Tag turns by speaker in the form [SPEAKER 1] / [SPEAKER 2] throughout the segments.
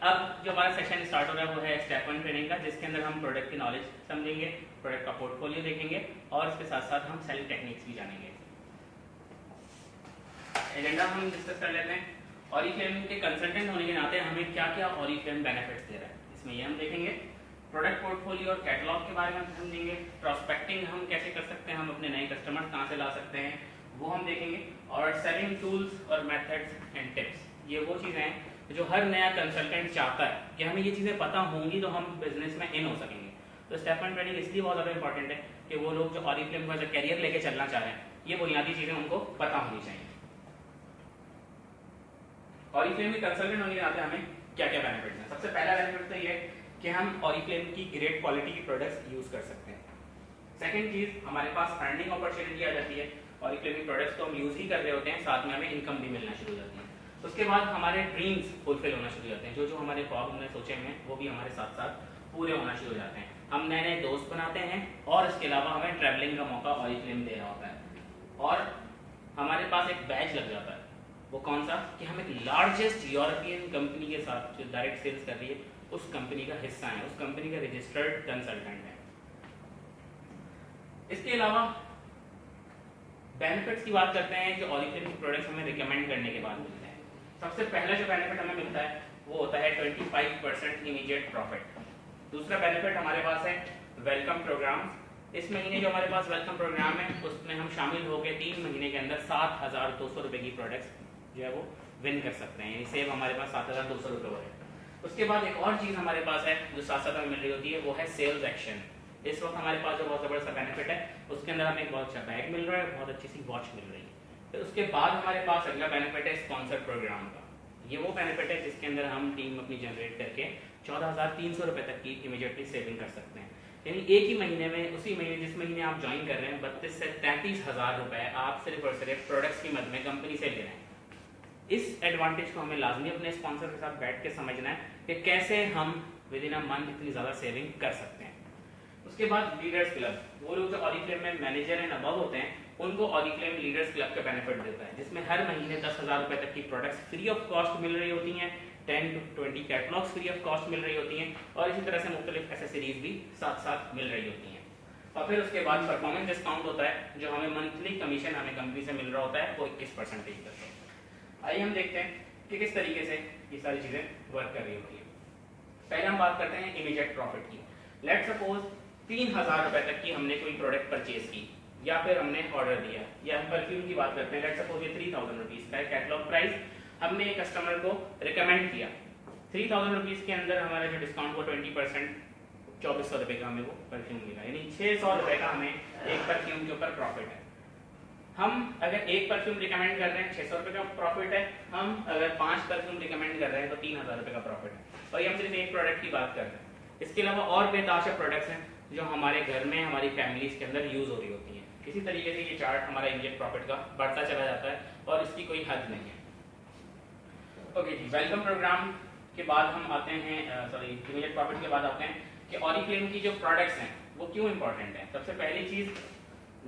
[SPEAKER 1] अब जो हमारा सेशन स्टार्ट हो रहा है वो है स्टेप 1 ट्रेनिंग का, जिसके अंदर हम प्रोडक्ट की नॉलेज समझेंगे, प्रोडक्ट का पोर्टफोलियो देखेंगे और इसके साथ साथ हम सेलिंग टेक्निक्स भी जानेंगे। एजेंडा हम डिस्कस कर लेते हैं। ऑरिफ्लेम के कंसल्टेंट होने के नाते हमें क्या क्या ऑरिफ्लेम बेनिफिट्स दे रहा है, इसमें ये हम देखेंगे। प्रोडक्ट पोर्टफोलियो और कैटलॉग के बारे में हम समझेंगे। प्रोस्पेक्टिंग हम कैसे कर सकते हैं, हम अपने नए कस्टमर्स कहाँ से ला सकते हैं वो हम देखेंगे। और सेलिंग टूल्स और मेथड्स एंड टिप्स, ये वो चीज़ें हैं जो हर नया कंसल्टेंट चाहता है कि हमें ये चीज़ें पता होंगी तो हम बिजनेस में इन हो सकेंगे। तो स्टेप 1 ट्रेनिंग इसलिए बहुत ज़्यादा इंपॉर्टेंट है कि वो लोग जो ऑरिफ्लेम का जो कैरियर लेके चलना चाह रहे हैं, ये बुनियादी चीज़ें उनको पता होनी चाहिए। ऑरिफ्लेम के कंसल्टेंट होने के नाते हमें क्या क्या बेनिफिट्स हैं। सबसे पहला बेनिफिट तो ये है कि हम ऑरिफ्लेम की ग्रेट क्वालिटी की प्रोडक्ट्स यूज कर सकते हैं। सेकंड चीज, हमारे पास अर्निंग अपॉर्चुनिटी आ जाती है। ऑरिफ्लेम की प्रोडक्ट्स तो हम यूज ही कर रहे होते हैं, साथ में हमें इनकम भी मिलना शुरू हो जाती है। उसके बाद हमारे ड्रीम्स फुलफिल होना शुरू हो जाते हैं, जो जो हमारे ख्वाब हमने सोचे हैं वो भी हमारे साथ साथ पूरे होना शुरू हो जाते हैं। हम नए नए दोस्त बनाते हैं और इसके अलावा हमें ट्रैवलिंग का मौका ऑरिफ्लेम दे रहा होता है। और हमारे पास एक बैच लग जाता है, वो कौन सा, कि हम एक लार्जेस्ट यूरोपियन कंपनी के साथ जो डायरेक्ट सेल्स कर रही है उस कंपनी का हिस्सा है, उस कंपनी का रजिस्टर्ड कंसल्टेंट है। इसके अलावा बेनिफिट्स की बात करते हैं जो ऑरिफ्लेम की प्रोडक्ट्स हमें रिकमेंड करने के बाद मिलते हैं। सबसे पहला जो बेनिफिट हमें मिलता है वो होता है 25% इमीडिएट प्रॉफिट। दूसरा बेनिफिट हमारे पास है वेलकम प्रोग्राम। इस महीने जो हमारे पास वेलकम प्रोग्राम है उसमें हम शामिल होकर 3 महीने के अंदर 7,200 रुपए की प्रोडक्ट्स जो है वो विन कर सकते हैं, यानी सेव हमारे पास 7,200 रुपए हो है। उसके बाद एक और चीज़ हमारे पास है जो साथ साथ हमें मिल रही होती है, वो है सेल्स एक्शन। इस वक्त हमारे पास जो बहुत ज़बरदस्त बेनिफिट है उसके अंदर हमें एक बहुत अच्छा बैग मिल रहा है, बहुत अच्छी सी वॉच मिल रही है। फिर उसके बाद हमारे पास अगला बेनिफिट है स्पॉन्सर प्रोग्राम का। ये वो बेनिफिट है जिसके अंदर हम टीम अपनी जनरेट करके 14,300 रुपए तक की इमीडिएटली सेविंग कर सकते हैं। यानी एक ही महीने में, उसी महीने जिस महीने आप ज्वाइन कर रहे हैं, 32 से 33,000 रुपए आप सिर्फ और सिर्फ प्रोडक्ट्स की मद में कंपनी से ले रहे हैं। इस एडवांटेज को हमें लाजमी अपने स्पॉन्सर के साथ बैठ के समझना है कि कैसे हम विद इन अ मंथ इतनी ज़्यादा सेविंग कर सकते हैं। उसके बाद लीडर्स क्लब, वो लोग जो ऑरिफ्लेम में मैनेजर एंड अबव होते हैं उनको ऑरिफ्लेम लीडर्स क्लब का बेनिफिट देता है, जिसमें हर महीने 10,000 रुपए तक की प्रोडक्ट्स फ्री ऑफ कॉस्ट मिल रही होती हैं, 10 to 20 catalogues free of cost मिल रही होती हैं और इसी तरह से मुख्तलिफ एसेसरीज भी साथ साथ मिल रही होती हैं। और फिर उसके बाद परफॉर्मेंस डिस्काउंट होता है, जो हमें मंथली कमीशन हमें कंपनी से मिल रहा होता है वो 21% तक है। आइए हम देखते हैं कि किस तरीके से ये सारी चीज़ें वर्क कर रही होती है। पहले हम बात करते हैं इमीडिएट प्रॉफिट की। लेट सपोज 3,000 रुपए तक की हमने कोई प्रोडक्ट परचेज की या फिर हमने ऑर्डर दिया, या हम परफ्यूम की बात करते हैं। लेट सपोज ये 3,000 रुपीज़ का है कैटलॉग प्राइस, हमने एक कस्टमर को रिकमेंड किया। 3,000 रुपीज़ के अंदर हमारा जो डिस्काउंट वो 20%, 2,400 रुपये का हमें वो परफ्यूम मिला, यानी 600 रुपये का हमें एक परफ्यूम के ऊपर प्रॉफिट है। हम अगर एक परफ्यूम रिकमेंड कर रहे हैं 600 रुपये का प्रॉफिट है, हम अगर 5 परफ्यूम रिकमेंड कर रहे हैं तो 3,000 रुपये का प्रॉफिट है। और ये हम सिर्फ एक प्रोडक्ट की बात कर रहे हैं। इसके अलावा और बेताशा प्रोडक्ट्स हैं जो हमारे घर में, हमारी फैमिलीज के अंदर यूज हो रही होती हैं। इसी तरीके से ये चार्ट हमारा इमीडिएट प्रॉफिट का बढ़ता चला जाता है और इसकी कोई हद नहीं है। ओके जी, वेलकम प्रोग्राम के बाद हम आते हैं, इमीडिएट प्रॉफिट के बाद आते हैं कि ऑरिफ्लेम की जो प्रोडक्ट्स हैं वो क्यों इंपॉर्टेंट है। सबसे पहली चीज,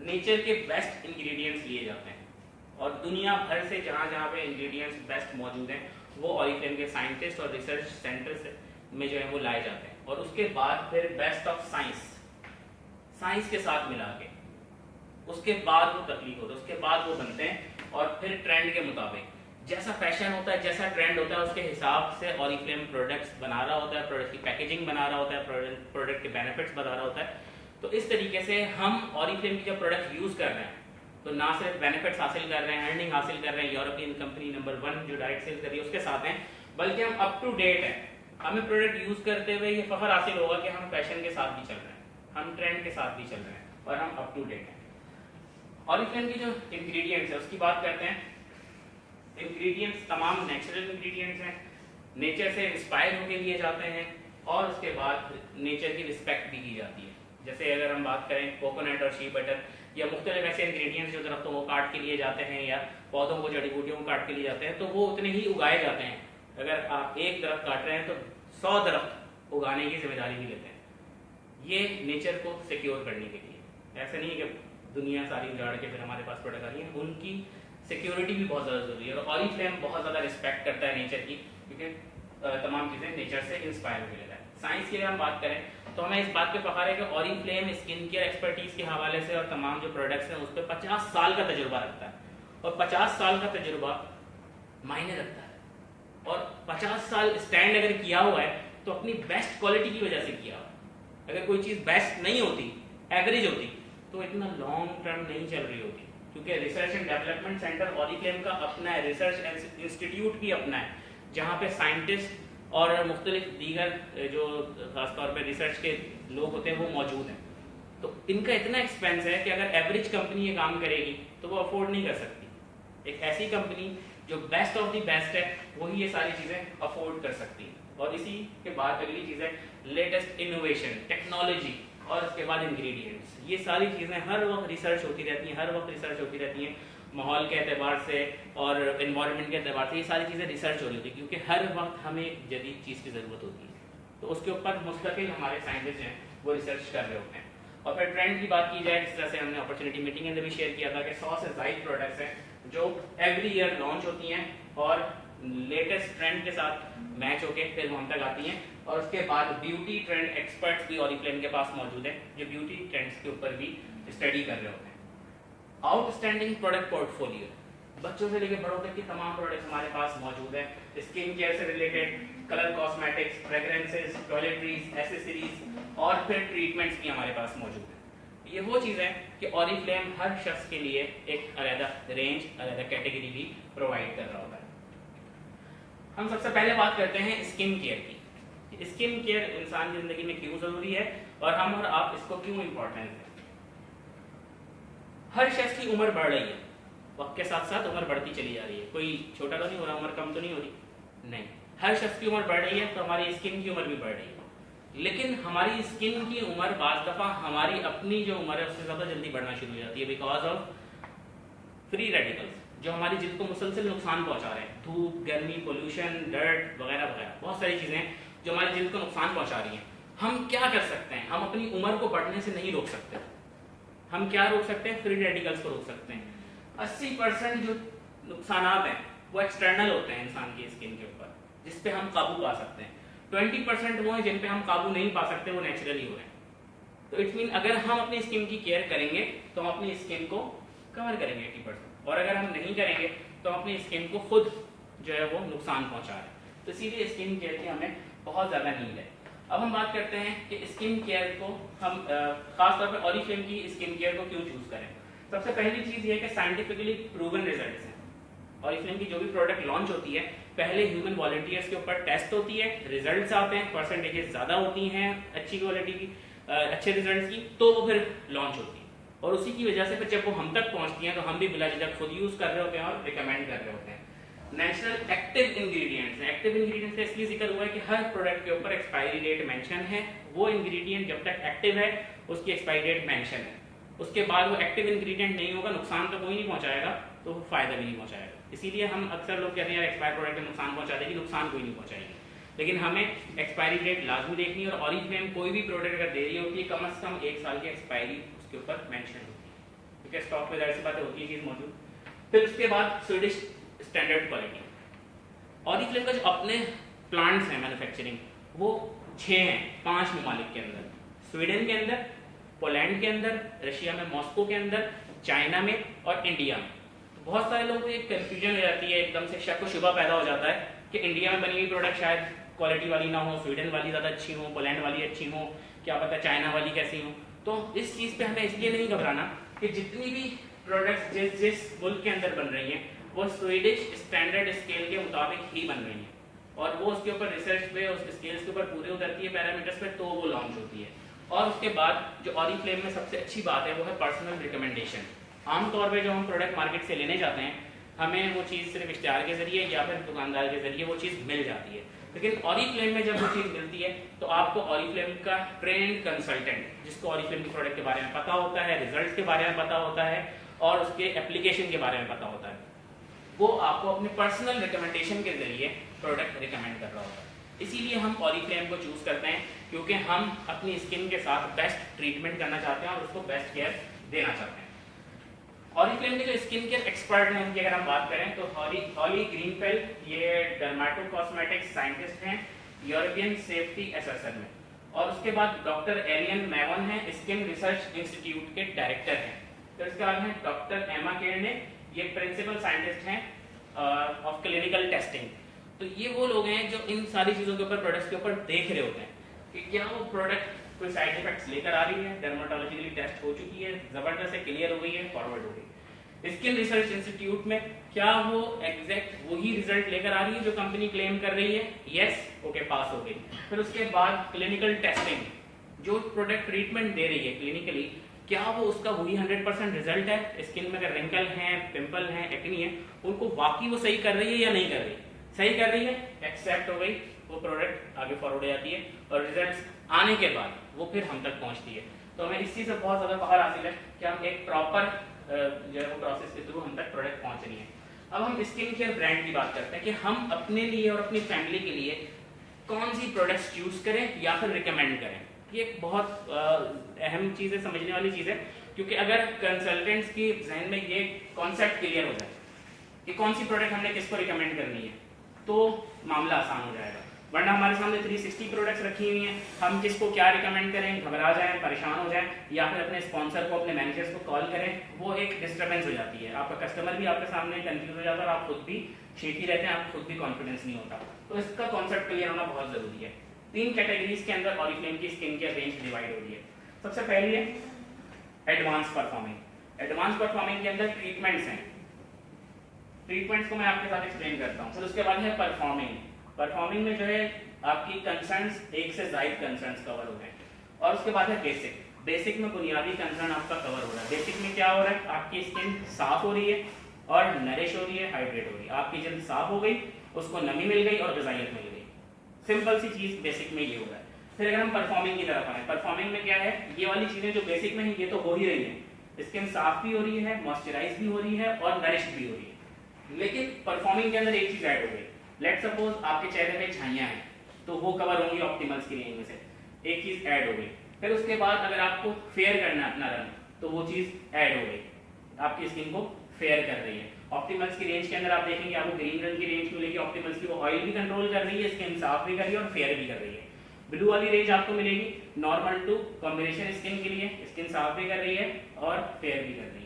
[SPEAKER 1] नेचर के बेस्ट इंग्रेडिएंट्स लिए जाते हैं और दुनिया भर से जहाँ जहाँ पे इंग्रेडिएंट्स बेस्ट मौजूद हैं वो ऑरिफ्लेम के साइंटिस्ट और रिसर्च सेंटर्स में जो है वो लाए जाते हैं। और उसके बाद फिर बेस्ट ऑफ साइंस के साथ मिला के उसके बाद वो तकलीफ होता है, उसके बाद वो बनते हैं। और फिर ट्रेंड के मुताबिक जैसा फैशन होता है, जैसा ट्रेंड होता है, उसके हिसाब से ऑरिफ्लेम प्रोडक्ट्स बना रहा होता है, प्रोडक्ट की पैकेजिंग बना रहा होता है, प्रोडक्ट के बेनिफिट्स बता रहा होता है। तो इस तरीके से हम ऑरिफ्लेम की जब प्रोडक्ट यूज कर रहे हैं तो ना सिर्फ बेनिफिट्स हासिल कर रहे हैं, अर्निंग हासिल कर रहे हैं, यूरोपियन कंपनी नंबर 1 जो डायरेक्ट सेल्स कर रही है उसके साथ हैं, बल्कि हम अप टू डेट हैं। हमें प्रोडक्ट यूज करते हुए ये फख्र हासिल होगा कि हम फैशन के साथ भी चल रहे हैं, हम ट्रेंड के साथ भी चल रहे हैं और हम अप टू डेट हैं। ऑरिफ्लेम की जो इंग्रेडिएंट्स है उसकी बात करते हैं। इंग्रेडिएंट्स तमाम नेचुरल इंग्रेडिएंट्स हैं, नेचर से इंस्पायर होकर लिए जाते हैं और उसके बाद नेचर की रिस्पेक्ट भी की जाती है। जैसे अगर हम बात करें कोकोनट और शी बटर या मुख्तलिफ ऐसे इंग्रेडिएंट्स जो दरख्तों को काट के लिए जाते हैं या पौधों को, जड़ी बूटियों को काट के लिए जाते हैं, तो वो उतने ही उगाए जाते हैं। अगर आप एक दरख्त काट रहे हैं तो 100 दरख्त उगाने की जिम्मेदारी भी लेते हैं, ये नेचर को सिक्योर करने के लिए। ऐसा नहीं है कि दुनिया सारी उजाड़ के फिर हमारे पास प्रोडक्ट आ रही है, उनकी सिक्योरिटी भी बहुत ज़्यादा जरूरी है। और ऑरिफ्लेम बहुत ज़्यादा रिस्पेक्ट करता है नेचर की, क्योंकि तमाम चीज़ें नेचर से इंस्पायर हुई है। साइंस की अगर हम बात करें तो हमें इस बात पे फख्र है कि ऑरिफ्लेम स्किन केयर एक्सपर्टीज के हवाले से और तमाम जो प्रोडक्ट्स हैं उस पर 50 साल का तजुर्बा रखता है, और 50 साल का तजुर्बा मायने रखता है। और 50 साल स्टैंड अगर किया हुआ है तो अपनी बेस्ट क्वालिटी की वजह से किया हुआ है। अगर कोई चीज़ बेस्ट नहीं होती, एवरेज होती, तो इतना लॉन्ग टर्म नहीं चल रही होती, क्योंकि research and development centre Oriflame का अपना है, रिसर्च इंस्टीट्यूट भी अपना है, जहाँ पे साइंटिस्ट और मुख्तलिफ दीगर जो खासतौर पर रिसर्च के लोग होते हैं वो मौजूद हैं। तो इनका इतना एक्सपेंस है कि अगर एवरेज कंपनी ये काम करेगी तो वो अफोर्ड नहीं कर सकती। एक ऐसी कंपनी जो बेस्ट ऑफ द बेस्ट है वही ये सारी चीज़ें अफोर्ड कर सकती है। और इसी के बाद अगली चीज़ है लेटेस्ट इनोवेशन, टेक्नोलॉजी, और उसके बाद इंग्रेडिएंट्स। ये सारी चीज़ें हर वक्त रिसर्च होती रहती हैं, हर वक्त रिसर्च होती रहती हैं, माहौल के एतबार से और इन्वायरमेंट के एतबार से ये सारी चीज़ें रिसर्च हो रही होती है, क्योंकि हर वक्त हमें जदीद चीज़ की ज़रूरत होती है। तो उसके ऊपर मुस्तकिल हमारे साइंटिस्ट हैं वो रिसर्च कर रहे होते हैं। और फिर ट्रेंड की बात की जाए, जिस तरह से हमने अपॉर्चुनिटी मीटिंग के अंदर भी शेयर किया था कि 100 से ज़ायद प्रोडक्ट्स हैं जो एवरी ईयर लॉन्च होती हैं और लेटेस्ट ट्रेंड के साथ मैच होके फिर वो हम तक आती हैं। और उसके बाद ब्यूटी ट्रेंड एक्सपर्ट्स भी ऑरिफ्लेम के पास मौजूद है जो ब्यूटी ट्रेंड्स के ऊपर भी स्टडी कर रहे होते हैं। आउटस्टैंडिंग प्रोडक्ट पोर्टफोलियो, बच्चों से लेकर बड़ों तक की तमाम प्रोडक्ट्स हमारे पास मौजूद है। स्किन केयर से related colour cosmetics, fragrances, toiletries, accessories और फिर ट्रीटमेंट्स भी हमारे पास मौजूद है। ये वो चीज़ है कि ऑरिफ्लेम हर शख्स के लिए एक अलग रेंज, अलग कैटेगरी भी प्रोवाइड कर रहा होता है। हम सबसे पहले बात करते हैं स्किन केयर की। स्किन केयर इंसान की जिंदगी में क्यों जरूरी है और हम और आप इसको क्यों इम्पोर्टेंट है। हर शख्स की उम्र बढ़ रही है, वक्त के साथ साथ उम्र बढ़ती चली जा रही है। कोई छोटा तो नहीं हो रहा, उम्र कम तो नहीं हो रही, नहीं, हर शख्स की उम्र बढ़ रही है, तो हमारी स्किन की उम्र भी बढ़ रही है। लेकिन हमारी स्किन की उम्र बाज़ दफ़ा हमारी अपनी जो उम्र है उससे ज़्यादा जल्दी बढ़ना शुरू हो जाती है, बिकॉज ऑफ फ्री रेडिकल्स जो हमारी जिल्द को मुसलसल नुकसान पहुंचा रहे हैं। धूप, गर्मी, पोल्यूशन, डर्ट वगैरह वगैरह बहुत सारी चीज़ें जो हमारी जिल्द को नुकसान पहुंचा रही हैं। हम क्या कर सकते हैं? हम अपनी उम्र को बढ़ने से नहीं रोक सकते। हम क्या रोक सकते हैं? फ्री रेडिकल्स को रोक सकते हैं। 80% जो नुकसान हैं वो एक्सटर्नल होते हैं इंसान की स्किन के ऊपर, जिस पे हम काबू पा सकते हैं। 20% वो हैं जिन पे हम काबू नहीं पा सकते, वो नेचुरली हो रहे हैं। तो इट मीन अगर हम अपनी स्किन की केयर करेंगे तो हम अपनी स्किन को कवर करेंगे 80%, और अगर हम नहीं करेंगे तो हम अपनी स्किन को खुद जो है वो नुकसान पहुंचा रहे हैं। तो इसीलिए स्किन केयर की हमें बहुत ज़्यादा नीड है। अब हम बात करते हैं कि स्किन केयर को हम खासतौर पर ऑरिफ्लेम की स्किन केयर को क्यों चूज करें। सबसे पहली चीज़ ये है कि साइंटिफिकली प्रूवन रिजल्ट्स हैं। ऑरिफ्लेम की जो भी प्रोडक्ट लॉन्च होती है पहले ह्यूमन वॉलंटियर्स के ऊपर टेस्ट होती है, रिजल्ट्स आते हैं, परसेंटेजेस ज़्यादा होती हैं अच्छी क्वालिटी की, अच्छे रिजल्ट्स की, तो वो फिर लॉन्च होती है। और उसी की वजह से फिर जब वो हम तक पहुंचती हैं तो हम भी बिलाझिझक खुद यूज़ कर रहे होते हैं और रिकमेंड कर रहे होते हैं। नेचुरल एक्टिव इंग्रेडिएंट्स हैं। एक्टिव इंग्रेडिएंट्स का इसलिए जिक्र हुआ है कि हर प्रोडक्ट के ऊपर एक्सपायरी डेट मेंशन है। वो इंग्रेडिएंट जब तक एक्टिव है उसकी एक्सपायरी डेट मेंशन है, उसके बाद वो एक्टिव इंग्रेडिएंट नहीं होगा, नुकसान तो कोई नहीं पहुंचाएगा, तो वो फायदा भी नहीं पहुंचाएगा। इसीलिए हम अक्सर लोग कहते हैं एक्सपायर प्रोडक्ट में नुकसान पहुंचा देगी, नुकसान कोई नहीं पहुंचाएगी। लेकिन हमें एक्सपायरी डेट लाजमी देखनी है, और ऑरिफ्लेम कोई भी प्रोडक्ट अगर दे रही होती है कम से कम 1 साल की एक्सपायरी उसके ऊपर मेंशन होती है, क्योंकि स्टॉक में जाहिर सी बात होती है चीज़ मौजूद। फिर उसके बाद स्वीडिश स्टैंडर्ड क्वालिटी। ऑरिफ्लेम का जो अपने प्लांट्स हैं मैन्युफैक्चरिंग वो 6 हैं 5 ममालिक के अंदर, स्वीडन के अंदर, पोलैंड के अंदर, रशिया में मॉस्को के अंदर, चाइना में और इंडिया में। तो बहुत सारे लोगों को एक कन्फ्यूजन हो जाती है, एकदम से शक व शुबा पैदा हो जाता है कि इंडिया में बनी हुई प्रोडक्ट शायद क्वालिटी वाली ना हो, स्वीडन वाली ज़्यादा अच्छी हो, पोलैंड वाली अच्छी हो, क्या पता चाइना वाली कैसी हो। तो इस चीज़ पे हमें इसलिए नहीं घबराना कि जितनी भी प्रोडक्ट्स जिस मुल्क के अंदर बन रही हैं वो स्वीडिश स्टैंडर्ड स्केल के मुताबिक ही बन रही हैं, और वो उसके ऊपर रिसर्च पे उस स्केल्स के ऊपर पूरे उतरती है पैरामीटर्स पे, तो वो लॉन्च होती है। और उसके बाद जो ऑरिफ्लेम में सबसे अच्छी बात है वो है पर्सनल रिकमेंडेशन। आमतौर पे जो हम प्रोडक्ट मार्केट से लेने जाते हैं हमें वो चीज़ सिर्फ इश्तिहार के जरिए या फिर दुकानदार के जरिए वो चीज़ मिल जाती है, लेकिन ऑरिफ्लेम में जब वो चीज़ मिलती है तो आपको ऑरिफ्लेम का ट्रेंड कंसल्टेंट, जिसको ऑरिफ्लेम की प्रोडक्ट के बारे में पता होता है, रिजल्ट के बारे में पता होता है और उसके एप्लीकेशन के बारे में पता होता है, वो आपको अपने पर्सनल रिकमेंडेशन के जरिए प्रोडक्ट रिकमेंड कर रहा होता है। इसीलिए हम ऑरिफ्लेम को चूज करते हैं, क्योंकि हम अपनी स्किन के साथ बेस्ट ट्रीटमेंट करना चाहते हैं और उसको बेस्ट केयर देना चाहते हैं। ऑरिफ्लेम के जो स्किन केयर एक्सपर्ट हैं उनकी अगर हम बात करें तो हॉली ग्रीनफेल्ड ये डर्माटो कॉस्मेटिक्स साइंटिस्ट हैं यूरोपियन सेफ्टी एसेसर में, और उसके बाद डॉक्टर एलियन मैवन है स्किन रिसर्च इंस्टीट्यूट के डायरेक्टर हैं। तो इसके बाद हैं डॉक्टर एमा केर्ने, ये प्रिंसिपल साइंटिस्ट हैं ऑफ क्लिनिकल टेस्टिंग। तो ये वो लोग हैं जो इन सारी चीज़ों के ऊपर, प्रोडक्ट्स के ऊपर देख रहे होते हैं कि क्या वो प्रोडक्ट कोई साइड इफेक्ट्स लेकर आ रही है, डर्माटोलॉजिकली टेस्ट हो चुकी है, जबरदस्त है, क्लियर हो गई है, फॉरवर्ड हो गई। स्किन रिसर्च इंस्टीट्यूट में क्या वो एग्जैक्ट वही रिजल्ट लेकर आ रही है जो कंपनी क्लेम कर रही है? यस, ओके, पास हो गई। फिर उसके बाद क्लिनिकल टेस्टिंग, जो प्रोडक्ट ट्रीटमेंट दे रही है क्लिनिकली, क्या वो उसका वही 100% रिजल्ट है? स्किन में अगर रिंकल हैं, पिंपल हैं, एक्नी है, उनको वाकई वो सही कर रही है या नहीं कर रही? सही कर रही है, एक्सेप्ट हो गई, वो प्रोडक्ट आगे फॉरवर्ड हो जाती है, और रिजल्ट्स आने के बाद वो फिर हम तक पहुंचती है। तो हमें इसी से बहुत ज्यादा बाहर हासिल है कि हम एक प्रॉपर जो है वो प्रोसेस के थ्रू हम तक प्रोडक्ट पहुंच रही है। अब हम स्किन केयर ब्रांड की बात करते हैं कि हम अपने लिए और अपनी फैमिली के लिए कौन सी प्रोडक्ट्स चूज करें या फिर रिकमेंड करें। ये एक बहुत अहम चीज़ है, समझने वाली चीज़ है, क्योंकि अगर कंसल्टेंट्स की जहन में ये कॉन्सेप्ट क्लियर हो जाए कि कौन सी प्रोडक्ट हमने किसको रिकमेंड करनी है, तो मामला आसान हो जाएगा। वरना हमारे सामने 360 प्रोडक्ट्स रखी हुई हैं, हम किसको क्या रिकमेंड करें, घबरा जाएं, परेशान हो जाएं, या फिर अपने स्पॉन्सर को, अपने मैनेजर्स को कॉल करें, वो एक डिस्टर्बेंस हो जाती है। आपका कस्टमर भी आपके सामने कंफ्यूज हो जाता है और आप खुद भी शेकी रहते हैं, आप खुद भी कॉन्फिडेंस नहीं होता। तो इसका कॉन्सेप्ट क्लियर होना बहुत जरूरी है। 3 कैटेगरीज के अंदर ऑरिफ्लेम की स्किन केयर रेंज डिवाइड हो रही है। सबसे पहली है एडवांस परफॉर्मिंग। एडवांस परफॉर्मिंग के अंदर ट्रीटमेंट्स हैं, ट्रीटमेंट्स को मैं आपके साथ एक्सप्लेन करता हूँ। फिर उसके बाद है परफॉर्मिंग। परफॉर्मिंग में जो है आपकी कंसर्न्स, एक से ज्यादा कंसर्न्स कवर हो गए, और उसके बाद है बेसिक। बेसिक में बुनियादी कंसर्न आपका कवर हो रहा है। बेसिक में क्या हो रहा है, आपकी स्किन साफ हो रही है और नरिश हो रही है, हाइड्रेट हो रही है, आपकी जल्द साफ हो गई, उसको नमी मिल गई और ग़िज़ाइयत मिल गई। सिंपल सी चीज बेसिक में ये हो रहा है। फिर अगर हम परफॉर्मिंग की तरफ आए, परफॉर्मिंग में क्या है, ये वाली चीजें जो बेसिक में है ये तो हो ही रही है, स्किन साफ भी हो रही है, मॉइस्चराइज भी हो रही है और नरिश्ड भी हो रही है। लेकिन परफॉर्मिंग के अंदर एक चीज ऐड हो गई। लेट्स सपोज आपके चेहरे पे छाइयां हैं, तो वो कवर होंगी ऑप्टिमल्स की रेंज में से, एक चीज ऐड हो गई। फिर उसके बाद अगर आपको फेयर करना है अपना रंग, तो वो चीज ऐड हो गई, आपकी स्किन को फेयर कर रही है। ऑप्टिमल्स की रेंज के अंदर आप देखेंगे आपको ग्रीन रंग की रेंज मिलेगी, ऑप्टिमल्स की, वो ऑयल भी कंट्रोल कर रही है, स्किन साफ भी कर रही है और फेयर भी कर रही है। ब्लू वाली रेंज आपको मिलेगी नॉर्मल टू कॉम्बिनेशन स्किन के लिए, स्किन साफ भी कर रही है और फेयर भी कर रही है।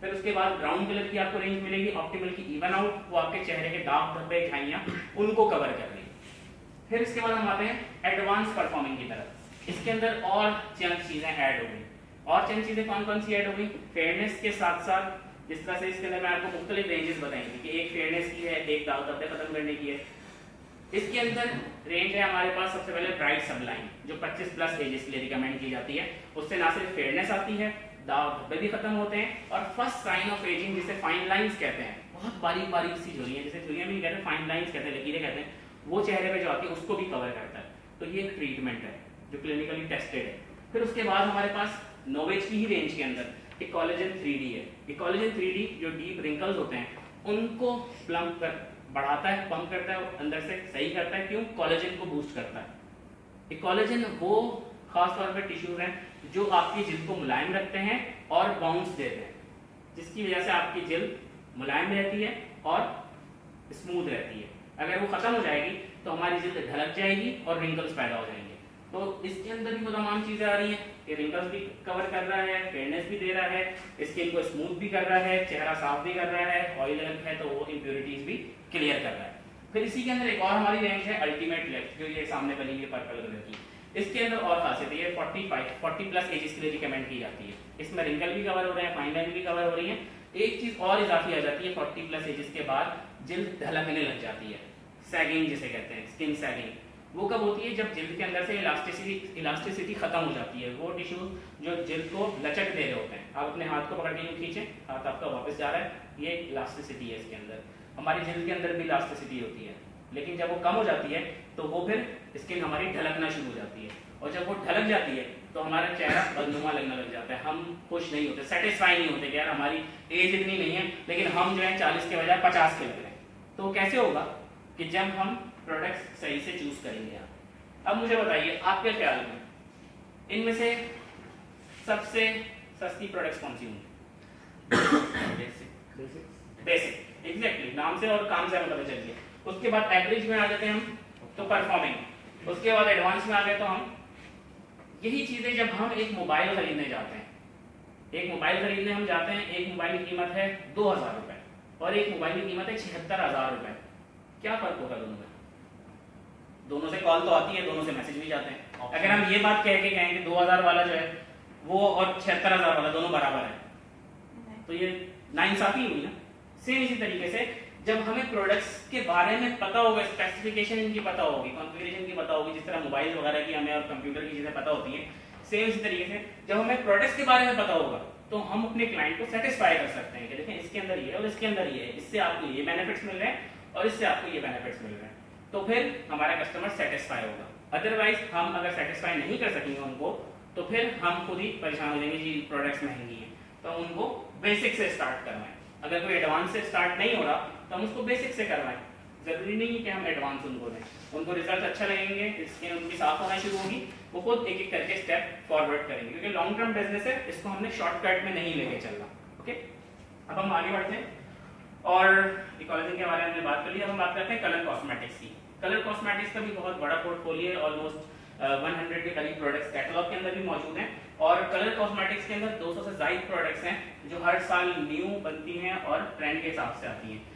[SPEAKER 1] फिर उसके बाद ब्राउन कलर की आपको रेंज मिलेगी, ऑप्टिमल की इवन आउट, वो आपके चेहरे के दाग धब्बे छाइयां उनको कवर कर रही है। फिर इसके बाद हम आते हैं एडवांस परफॉर्मिंग की तरफ। इसके अंदर और चंद चीजें ऐड हो गई। और चंद चीजें कौन कौन सी ऐड हो गई? फेयरनेस के साथ साथ, जिस तरह से इसके अंदर मैं आपको मुख्तलिफ रेंजेस बताएंगे कि एक फेयरनेस की है, एक दाग धब्बे खत्म करने की है। इसके अंदर रेंज है हमारे पास सबसे पहले ब्राइट सबलाइन, जो 25+ एजेस के लिए रिकमेंड की जाती है। उससे ना सिर्फ फेयरनेस आती है, दाग धब्बे भी खत्म होते हैं, और फर्स्ट साइन ऑफ एजिंग जिसे फाइन लाइंस कहते हैं, बहुत बारीक बारीक सी झुर्रियां, जिसे झुर्रियां भी कहते हैं, फाइन लाइंस कहते हैं, लकीरें कहते हैं, वो चेहरे पे जो आती है उसको भी कवर करता है। तो ये एक ट्रीटमेंट है जो क्लिनिकली टेस्टेड है। फिर उसके बाद हमारे पास नोवेज की ही रेंज के अंदर एक कोलेजन 3D है। ये कोलेजन 3D जो डीप रिंकल्स होते हैं उनको प्लम्प कर बढ़ाता है, पंप करता है और अंदर से सही करता है। क्यों? कोलेजन को बूस्ट करता है। कोलेजन वो खास तौर पर टिश्यूज हैं जो आपकी जिल्द को मुलायम रखते हैं और बाउंस देते हैं, जिसकी वजह से आपकी जिल्द मुलायम रहती है और स्मूथ रहती है। अगर वो खत्म हो जाएगी तो हमारी जिल्द ढलक जाएगी और रिंकल्स पैदा हो जाएंगे। तो इसके अंदर भी वो तमाम चीजें आ रही हैं कि रिंकल्स भी कवर कर रहा है, फेयरनेस भी दे रहा है, स्किन को स्मूथ भी कर रहा है, चेहरा साफ भी कर रहा है, ऑयल है तो वो इम्प्योरिटीज भी क्लियर कर रहा है। फिर इसी के अंदर एक और हमारी रेंज है अल्टीमेट लेफ्ट, जो ये सामने बनी है पर्पल कलर की। इसके अंदर और खासियत है, 40+ एजेस के लिए रिकमेंड की जाती है। इसमें रिंकल भी कवर हो रहे हैं, फाइन लाइन भी कवर हो रही है। एक चीज और इजाफी आ जाती है, 40+ एजेस के बाद जिल्द ढलकने लग जाती है, सैगिंग जिसे कहते हैं, स्किन सैगिंग। वो कब होती है? जब जिल्द के अंदर से इलास्टिसिटी खत्म हो जाती है। वो टिश्यू जो जिल्द को लचक दे रहे होते हैं, आप अपने हाथ को पकड़ के यूं खींचें, हाथ आपका वापस जा रहा है, ये इलास्टिसिटी है इसके अंदर। हमारी जिल्द के अंदर भी इलास्टिसिटी होती है, लेकिन जब वो कम हो जाती है तो वो फिर स्किन हमारी ढलकना शुरू हो जाती है, और जब वो ढलक जाती है तो हमारा चेहरा बदनुमा लगने लग जाता है। हम खुश नहीं होते, सेटिस्फाई नहीं होते कि यार हमारी एज इतनी नहीं है लेकिन हम जो है 40 के बजाय 50 के लग रहे हैं। तो कैसे होगा कि जब हम प्रोडक्ट्स सही से चूज करेंगे। अब मुझे बताइए आपके ख्याल में इनमें से सबसे सस्ती प्रोडक्ट्स कौन सी होंगी? बेसिक एग्जैक्टली नाम से और काम से हमें पता चल गया। उसके बाद एवरेज में आ जाते हैं हम तो परफॉर्मिंग, उसके बाद एडवांस में आ गए तो हम यही चीजें जब हम एक मोबाइल खरीदने जाते हैं, एक मोबाइल खरीदने हम जाते हैं, एक मोबाइल की कीमत है 2000 रुपए और एक मोबाइल की कीमत है 76,000 रुपए, क्या फर्क होगा दोनों में? दोनों से कॉल तो आती है, दोनों से मैसेज भी जाते हैं। अगर हम ये बात कह के कहें कि 2000 वाला जो है वो और 76,000 वाला दोनों बराबर है तो ये नाइंसाफी हुई ना। सेम इसी तरीके से जब हमें प्रोडक्ट्स के बारे में पता होगा, स्पेसिफिकेशन इनकी पता होगी, कॉन्फ़िगरेशन की पता होगी, जिस तरह मोबाइल वगैरह की हमें और कंप्यूटर की चीजें पता होती हैं, सेम इसी तरीके से जब हमें प्रोडक्ट्स के बारे में पता होगा तो हम अपने क्लाइंट को सेटिस्फाई कर सकते हैं कि देखें इसके अंदर ये और इसके अंदर ये है, इससे आपको ये बेनिफिट्स मिल रहे हैं और इससे आपको ये बेनिफिट्स मिल रहे हैं, तो फिर हमारा कस्टमर सेटिस्फाई होगा। अदरवाइज हम अगर सेटिस्फाई नहीं कर सकेंगे उनको तो फिर हम खुद ही परेशान हो जाएंगे जी प्रोडक्ट्स महंगी हैं, तो उनको बेसिक से स्टार्ट करवाएं। अगर कोई एडवांस से स्टार्ट नहीं हो रहा तो हम उसको बेसिक से करवाएं, जरूरी नहीं है कि हम एडवांस उनको दें, उनको रिजल्ट अच्छा लगेंगे, स्किन उनकी साफ होना शुरू होगी, वो खुद एक एक करके स्टेप फॉरवर्ड करेंगे, क्योंकि लॉन्ग टर्म बिजनेस है, इसको हमने शॉर्टकट में नहीं लेके चलना। ओके, अब हम आगे बढ़ते हैं और इकोलॉजी के बारे में हमने बात कर ली। अब हम बात करते हैं कलर कॉस्मेटिक्स की। कलर कॉस्मेटिक्स का भी बहुत बड़ा पोर्टफोलियो है, ऑलमोस्ट 100 के करीब प्रोडक्ट्स कैटलॉग के अंदर भी मौजूद हैं और कलर कॉस्मेटिक्स के अंदर 200 से ज्यादा प्रोडक्ट्स हैं जो हर साल न्यू बनती हैं और ट्रेंड के हिसाब से आती हैं।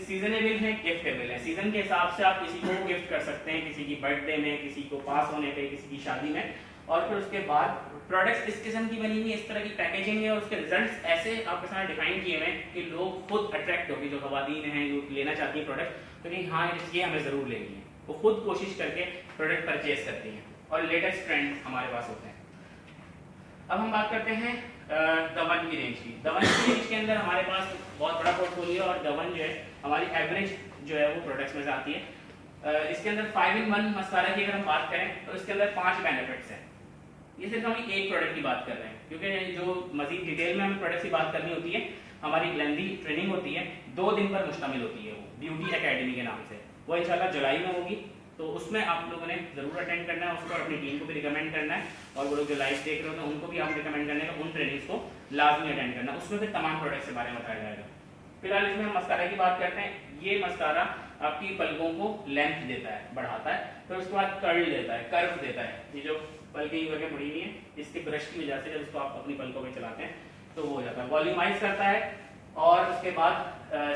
[SPEAKER 1] सीजनेबल है, गिफ्टेबल है, सीजन के हिसाब से आप किसी को गिफ्ट कर सकते हैं, किसी की बर्थडे में, किसी को पास होने पे, किसी की शादी में, और फिर उसके बाद प्रोडक्ट्स इस किस्म की बनी हुई, इस तरह की पैकेजिंग है और उसके रिजल्ट्स ऐसे आपके सामने डिफाइन किए हुए हैं कि लोग खुद अट्रैक्ट होगी, जो खवातीन हैं जो लेना चाहती है प्रोडक्ट, तो कि हाँ ये हमें जरूर लेनी है, वो खुद कोशिश करके प्रोडक्ट परचेज करती हैं और लेटेस्ट ट्रेंड हमारे पास होते हैं। अब हम बात करते हैं दवन की रेंज की। दवन की रेंज के अंदर हमारे पास बहुत बड़ा पोर्टफोलियो और दवन जो है हमारी एवरेज जो है वो प्रोडक्ट्स में से आती है। इसके अंदर 5-in-1 मस्कारा की अगर हम बात करें तो इसके अंदर 5 बेनिफिट्स हैं। ये सिर्फ हम एक प्रोडक्ट की बात कर रहे हैं, क्योंकि जो मजीद डिटेल में हमें प्रोडक्ट की बात करनी होती है, हमारी लेंदी ट्रेनिंग होती है, 2 दिन पर मुश्तमिल होती है, वो ब्यूटी एकेडमी के नाम से, वो इंशाल्लाह जुलाई में होगी, तो उसमें आप लोगों ने जरूर अटेंड करना है, उसको अपनी टीम को भी रिकमेंड करना है और वो लोग जो लाइव देख रहे हो तो उनको भी आप रिकमेंड करने का, उन ट्रेनिंग्स को लाजमी अटेंड करना, उसमें फिर तमाम प्रोडक्ट्स के बारे में बताया जाएगा। फिलहाल इसमें हम मस्कारा की बात करते हैं। ये मस्कारा आपकी पलकों को लेंथ देता है, बढ़ाता है, फिर उसके बाद कर्ल देता है, कर्व देता है, ये जो पलकें करके मुड़ी हुई है इसके ब्रश की वजह से जब इसको आप अपनी पलकों में चलाते हैं तो वो हो जाता है, वॉल्यूमाइज करता है और उसके बाद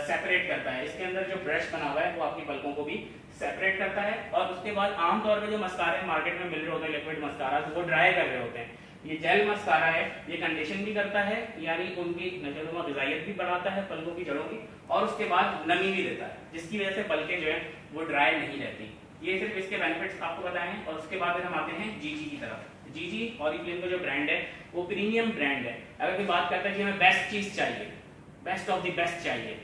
[SPEAKER 1] सेपरेट करता है। इसके अंदर जो ब्रश बना हुआ है वो आपकी पलकों को भी सेपरेट करता है और उसके बाद आमतौर पे जो मस्कारे मार्केट में मिल रहे होते हैं लिक्विड मस्कारा, वो ड्राई कर रहे होते हैं। ये जेल मस्कारा है, ये कंडीशन भी करता है, यानी उनकी नशोनुमा ग़िज़ाइयत भी बढ़ाता है पलकों की जड़ों की, और उसके बाद नमी भी देता है, जिसकी वजह से पलकें जो है वो ड्राई नहीं रहती। ये सिर्फ इसके बेनिफिट्स आपको बताए हैं। और उसके बाद हम आते हैं जीजी की तरफ। जीजी ऑरिफ्लेम का जो ब्रांड है वो प्रीमियम ब्रांड है। अगर कोई बात करता है कि हमें बेस्ट चीज चाहिए, बेस्ट ऑफ द बेस्ट चाहिए,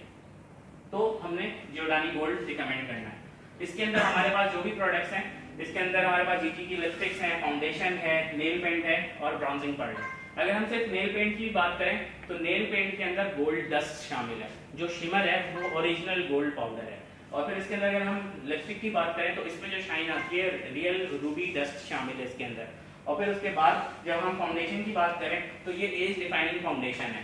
[SPEAKER 1] तो हमने जियोडानी गोल्ड रिकमेंड करना है। इसके अंदर हमारे पास जो भी प्रोडक्ट्स हैं, इसके अंदर हमारे पास जीजी की लिपस्टिक्स हैं, फाउंडेशन है, नेल पेंट है और ब्राउजिंग पाउडर है। अगर हम सिर्फ नेल पेंट की बात करें तो नेल पेंट के अंदर गोल्ड डस्ट शामिल है, जो शिमर है वो ओरिजिनल गोल्ड पाउडर है। और फिर इसके अंदर अगर हम लिपस्टिक की बात करें तो इसमें जो शाइन आती है रियल रूबी डस्ट शामिल है इसके अंदर। और फिर उसके बाद जब हम फाउंडेशन की बात करें तो ये एज डिफाइनिंग फाउंडेशन है।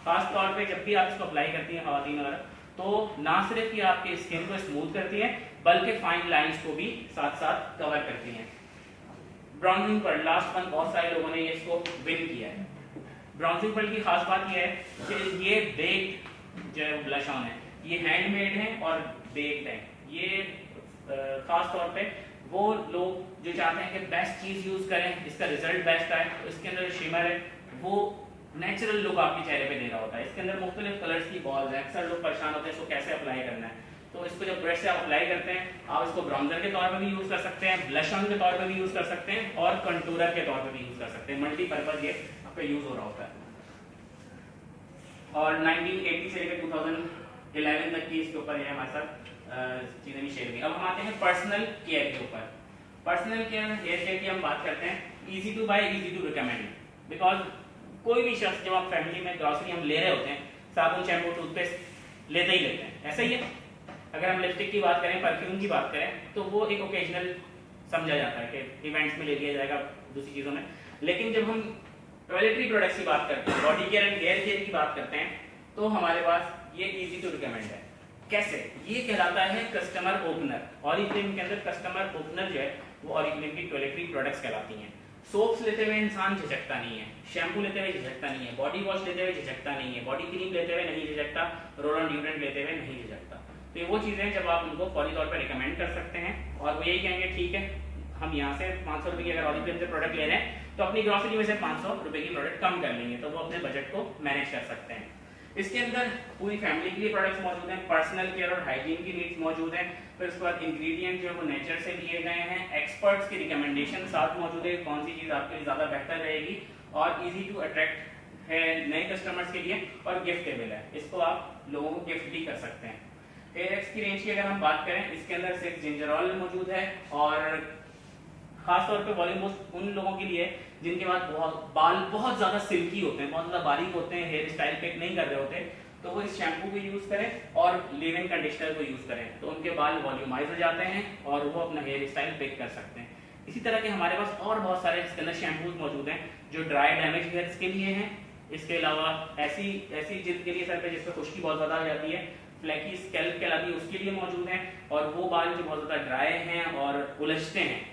[SPEAKER 1] खास तौर पे जब भी आप इसको अप्लाई करती हैं खवातीन वगैरह, तो ना सिर्फ ये आपके स्किन को स्मूथ करती है बल्कि फाइन लाइंस को भी साथ साथ कवर करती हैं। ब्राउजिंग पर लास्ट मंथ बहुत सारे लोगों ने ये इसको विन किया है। ब्राउजिंग पर की खास बात ये है कि ये बेक्ड जो है ब्लश ऑन है, ये हैंडमेड है और बेक्ड है। ये खास तौर पे वो लोग जो चाहते हैं कि बेस्ट चीज यूज करें, इसका रिजल्ट बेस्ट आए, तो इसके अंदर शिमर है वो नेचुरल लुक आपके चेहरे पे दे रहा होता है। इसके अंदर मुख्तलिफ कलर्स की बॉल्स हैं। अक्सर लोग परेशान होते हैं इसको कैसे अप्लाई करना है, तो इसको जब ब्रश से आप अप्लाई करते हैं, आप इसको ब्राउन्जर के तौर पर भी यूज कर सकते हैं, ब्लश ऑन के तौर पर भी यूज कर सकते हैं और कंटूरर के तौर पर भी यूज कर सकते हैं। मल्टीपर्पज ये आपका यूज हो रहा होता है। और 1980 से लेकर 2011 तक की इसके ऊपर हमारे साथ चीजें भी शेयर की। अब हम आते हैं पर्सनल केयर के ऊपर। पर्सनल केयर हेयर केयर की हम बात करते हैं, easy to buy, easy to recommend. Because कोई भी शख्स जब आप फैमिली में ग्रॉसरी हम ले रहे होते हैं, साबुन, शैम्पू, टूथपेस्ट लेते ही लेते हैं, ऐसा ही है। अगर हम लिपस्टिक की बात करें, परफ्यूम की बात करें, तो वो एक ओकेजनल समझा जाता है कि इवेंट्स में ले लिया जाएगा, दूसरी चीजों में। लेकिन जब हम टॉयलेटरी प्रोडक्ट्स की बात करते हैं, body care and hair care की बात करते हैं, तो हमारे पास ये इजी टू रिकमेंड है। कैसे? ये कहलाता है कस्टमर ओपनर। ऑरिफ्लेम के अंदर कस्टमर ओपनर जो है वो ऑरिफ्लेम की टॉयलेटरी प्रोडक्ट्स कहलाती हैं। सोप्स लेते हुए इंसान झिझकता नहीं है, शैम्पू लेते हुए झिझकता नहीं है, बॉडी वॉश लेते हुए झिझकता नहीं है, बॉडी क्रीम लेते हुए नहीं झिझकता, रोल ऑन डिओड्रेंट लेते हुए नहीं झिझकता। तो ये वो चीजें जब आप उनको फौरी तौर पर रिकमेंड कर सकते हैं और वो यही कहेंगे ठीक है हम यहाँ से 500 रुपए की अगर ऑरिफ्लेम से प्रोडक्ट ले रहे हैं तो अपनी ग्रोसरी में से 500 रुपए की प्रोडक्ट कम कर लेंगे, तो वो अपने बजट को मैनेज कर सकते हैं। इसके अंदर पूरी फैमिली के लिए प्रोडक्ट्स मौजूद हैं, पर्सनल केयर और हाइजीन की नीड्स मौजूद हैं, फिर उसके बाद इंग्रेडिएंट जो है वो नेचर से लिए गए हैं, एक्सपर्ट्स की रिकमेंडेशन साथ मौजूद है कौन सी चीज आपके लिए ज्यादा बेहतर रहेगी और इजी टू अट्रैक्ट है नए कस्टमर्स के लिए और गिफ्टेबल है, इसको आप लोगों को गिफ्ट भी कर सकते हैं। एयरएक्स की रेंज की अगर हम बात करें, इसके अंदर सिर्फ जिंजर ऑयल मौजूद है और खासतौर पे वॉल्यूम बूस्ट उन लोगों के लिए जिनके पास बाल बहुत ज्यादा सिल्की होते हैं, बहुत ज्यादा बारीक होते हैं, हेयर स्टाइल पिक नहीं कर रहे होते, तो वो इस शैम्पू को यूज करें और लिव इन कंडीशनर को यूज करें, तो उनके बाल वॉल्यूमाइज हो जाते हैं और वो अपना हेयर स्टाइल पिक कर सकते हैं। इसी तरह के हमारे पास और बहुत सारे इसके अंदर शैम्पूज मौजूद हैं जो ड्राई डैमेज हेयर्स के लिए हैं। इसके अलावा ऐसी जिल्द के लिए सर पे जिसपे खुश्की बहुत ज्यादा हो जाती है, फ्लैकी स्कैल्प कहलाती है, उसके लिए मौजूद हैं। और वो बाल जो बहुत ज्यादा ड्राई हैं और उलझते हैं,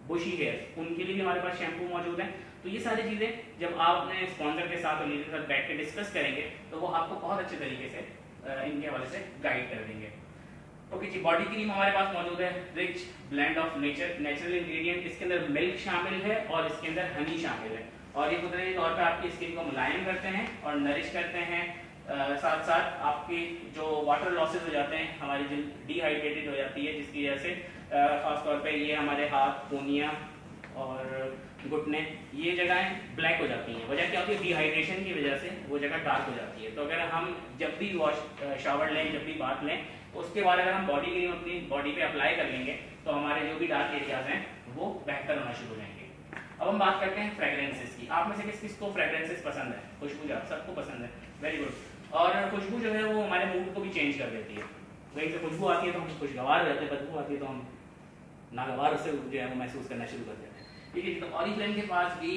[SPEAKER 1] बुशी हेयर्स, उनके लिए भी हमारे पास शैम्पू मौजूद है। तो ये सारी चीजें जब आप अपने स्पॉन्सर के साथ और लीडर के साथ बैठ के डिस्कस करेंगे तो वो आपको बहुत अच्छे तरीके से इनके हवाले से गाइड कर देंगे। ओके जी, बॉडी क्रीम हमारे पास मौजूद है, rich blend of natural ingredient, इसके अंदर मिल्क शामिल है और इसके अंदर हनी शामिल है और ये कुदरती तौर पर आपकी स्किन को मुलायम करते हैं और नरिश करते हैं। साथ साथ आपकी जो वाटर लॉसेस हो जाते हैं, हमारी जिल्द डिहाइड्रेटेड हो जाती है, जिसकी वजह से खास तौर पे ये हमारे हाथ, पूनिया और घुटने, ये जगहें ब्लैक हो जाती हैं। वजह क्या होती है? डिहाइड्रेशन की वजह से वो जगह डार्क हो जाती है। तो अगर हम जब भी शावर लें, जब भी बाथ लें, तो उसके बाद अगर हम बॉडी क्रीम अपनी बॉडी पे अप्लाई कर लेंगे तो हमारे जो भी डार्क एरियाज हैं वो बेहतर होना शुरू हो जाएंगे। अब हम बात करते हैं फ्रेग्रेंसेस की। आप में से किस किस को फ्रेग्रेंसेस पसंद है? खुशबू सबको पसंद है, वेरी गुड। और खुशबू जो है वो हमारे मूड को भी चेंज कर देती है। वहीं से खुशबू आती है तो हम खुशगवार हो जाते हैं, बदबू आती है तो हम नागवार से जो है वो महसूस करना शुरू कर देते हैं। ठीक है, तो ऑरिफ्लेम के पास भी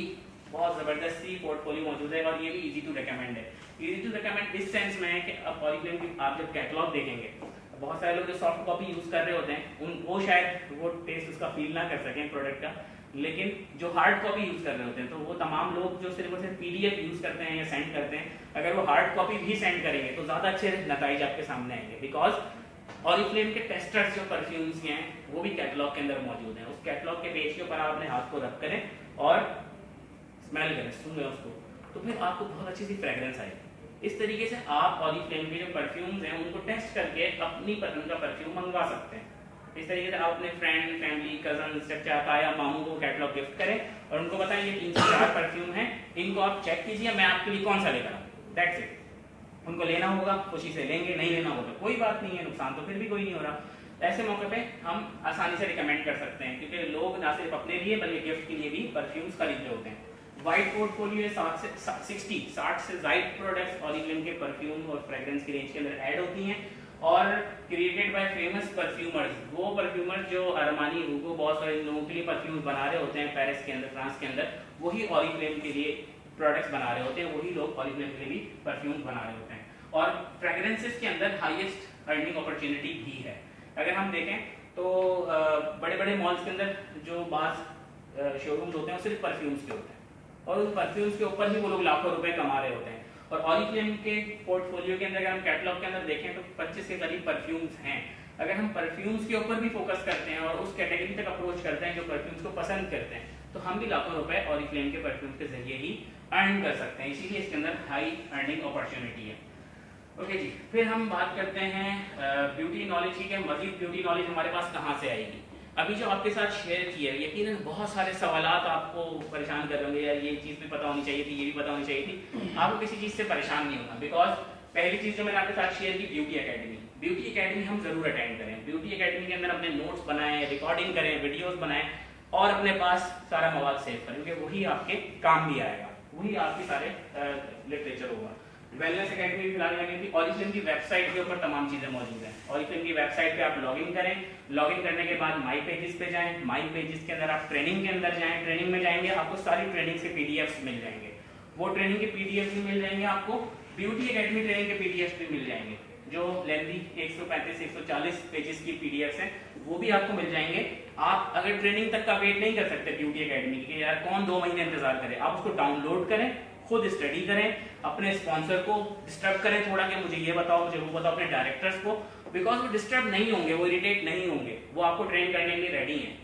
[SPEAKER 1] बहुत जबरदस्ती पोर्टफोलियो मौजूद है और ये भी इजी टू रिकमेंड है। इजी टू रिकमेंड इस सेंस में है कि अब ऑरिफ्लेम की आप जब कैटलॉग देखेंगे, बहुत सारे लोग जो सॉफ्ट कॉपी यूज कर रहे होते हैं वो शायद वो टेस्ट उसका फील ना कर सकें प्रोडक्ट का, लेकिन जो हार्ड कॉपी यूज कर रहे होते हैं तो वो तमाम लोग जो सिर्फ और सिर्फ पीडीएफ यूज करते हैं या सेंड करते हैं, अगर वो हार्ड कॉपी भी सेंड करेंगे तो ज्यादा अच्छे नतीजे आपके सामने आएंगे। बिकॉज ऑरिफ्लेम के टेस्टर्स जो परफ्यूम्स हैं वो भी कैटलॉग के अंदर मौजूद हैं। उस कैटलॉग के पेज के ऊपर आप अपने हाथ को रब करें और स्मेल करें, सूंघें उसको, तो फिर आपको बहुत अच्छी सी फ्रेग्रेंस आएगी। इस तरीके से आप ऑरिफ्लेम के जो परफ्यूम्स हैं उनको टेस्ट करके अपनी पसंद का परफ्यूम मंगवा सकते हैं। इस तरीके से आप अपने फ्रेंड, फैमिली, कजन, चचा, ताया, मामू को कैटलॉग गिफ्ट करें और उनको बताएं ये 3 से 4 परफ्यूम हैं, इनको आप चेक कीजिए, मैं आपके लिए कौन सा लेकर आऊं। That's it. उनको लेना होगा, खुशी से लेंगे, नहीं लेना होगा कोई बात नहीं है, नुकसान तो फिर भी कोई नहीं हो रहा। ऐसे मौके पे हम आसानी से रिकमेंड कर सकते हैं क्योंकि लोग ना सिर्फ अपने लिए बल्कि गिफ्ट के लिए भी परफ्यूम्स खरीद रहे होते हैं। वाइड पोर्टफोलियो 60 से ज्यादा प्रोडक्ट्स ऑरिफ्लेम के परफ्यूम और फ्रेग्रेंस की रेंज के अंदर ऐड होती हैं और क्रिएटेड बाय फेमस परफ्यूमर्स। वो परफ्यूमर जो अरमानी, हुगो बॉस और इन लोगों के लिए परफ्यूम बना रहे होते हैं पेरिस के अंदर, फ्रांस के अंदर, वही ऑरिफ्लेम के लिए प्रोडक्ट्स बना रहे होते हैं, वही लोग ऑरिफ्लेम के लिए भी परफ्यूम बना रहे होते हैं। और फ्रेग्रेंसेस के अंदर हाईएस्ट अर्निंग अपॉर्चुनिटी भी है। अगर हम देखें तो बड़े बड़े मॉल्स के अंदर जो बाज शोरूम्स होते हैं वो सिर्फ परफ्यूम्स के होते हैं और उन परफ्यूम्स के ऊपर भी वो लोग लाखों रुपए कमा रहे होते हैं। और ऑरिफ्लेम के पोर्टफोलियो के अंदर अगर हम कैटलॉग के अंदर देखें तो 25 के करीब परफ्यूम्स हैं। अगर हम परफ्यूम्स के ऊपर भी फोकस करते हैं और उस कैटेगरी तक अप्रोच करते हैं जो परफ्यूम्स को पसंद करते हैं, तो हम भी लाखों रुपए ऑरिफ्लेम के परफ्यूम्स के जरिए ही अर्न कर सकते हैं। इसीलिए इसके अंदर हाई अर्निंग अपॉर्चुनिटी है। ओके जी, फिर हम बात करते हैं ब्यूटी नॉलेज की। मजीद ब्यूटी नॉलेज हमारे पास कहाँ से आएगी? अभी जो आपके साथ शेयर किया, यकीनन बहुत सारे सवालात आपको परेशान कर रहे होंगे, यार ये चीज़ भी पता होनी चाहिए थी, ये भी पता होनी चाहिए थी। आपको किसी चीज़ से परेशान नहीं होना, बिकॉज पहली चीज़ जो मैंने आपके साथ शेयर की, ब्यूटी एकेडमी। ब्यूटी एकेडमी हम जरूर अटेंड करें। ब्यूटी एकेडमी के अंदर अपने नोट्स बनाएं, रिकॉर्डिंग करें, वीडियोस बनाएं और अपने पास सारा मवाद सेव करें क्योंकि वही आपके काम भी आएगा, वही आपके सारे लिटरेचर होगा। वेलनेस एकेडमी भी फिलहाल लगी थी। ऑरिफ्लेम की वेबसाइट के ऊपर तमाम चीजें मौजूद हैं। ऑरिफ्लेम की वेबसाइट पे आप लॉगिन करें, लॉगिन करने के बाद माई पेजेस पे जाएं, माई पेजेस के अंदर आप ट्रेनिंग के अंदर जाएं, ट्रेनिंग में जाएंगे आपको सारी ट्रेनिंग के पीडीएफ्स मिल जाएंगे वो ट्रेनिंग के पीडीएफ भी मिल जाएंगे आपको, ब्यूटी एकेडमी ट्रेनिंग के पीडीएफ भी मिल जाएंगे, जो लेंथी 135-140 पेजेस की पीडीएफ हैं वो भी आपको मिल जाएंगे। आप अगर ट्रेनिंग तक का वेट नहीं कर सकते ब्यूटी एकेडमी की, यार कौन 2 महीने इंतजार करे, आप उसको डाउनलोड करें, खुद स्टडी करें, अपने स्पॉन्सर को डिस्टर्ब करें थोड़ा कि मुझे ये बताओ मुझे वो बताओ, अपने डायरेक्टर्स को, बिकॉज वो डिस्टर्ब नहीं होंगे, वो इरिटेट नहीं होंगे, वो आपको ट्रेन करने के लिए रेडी हैं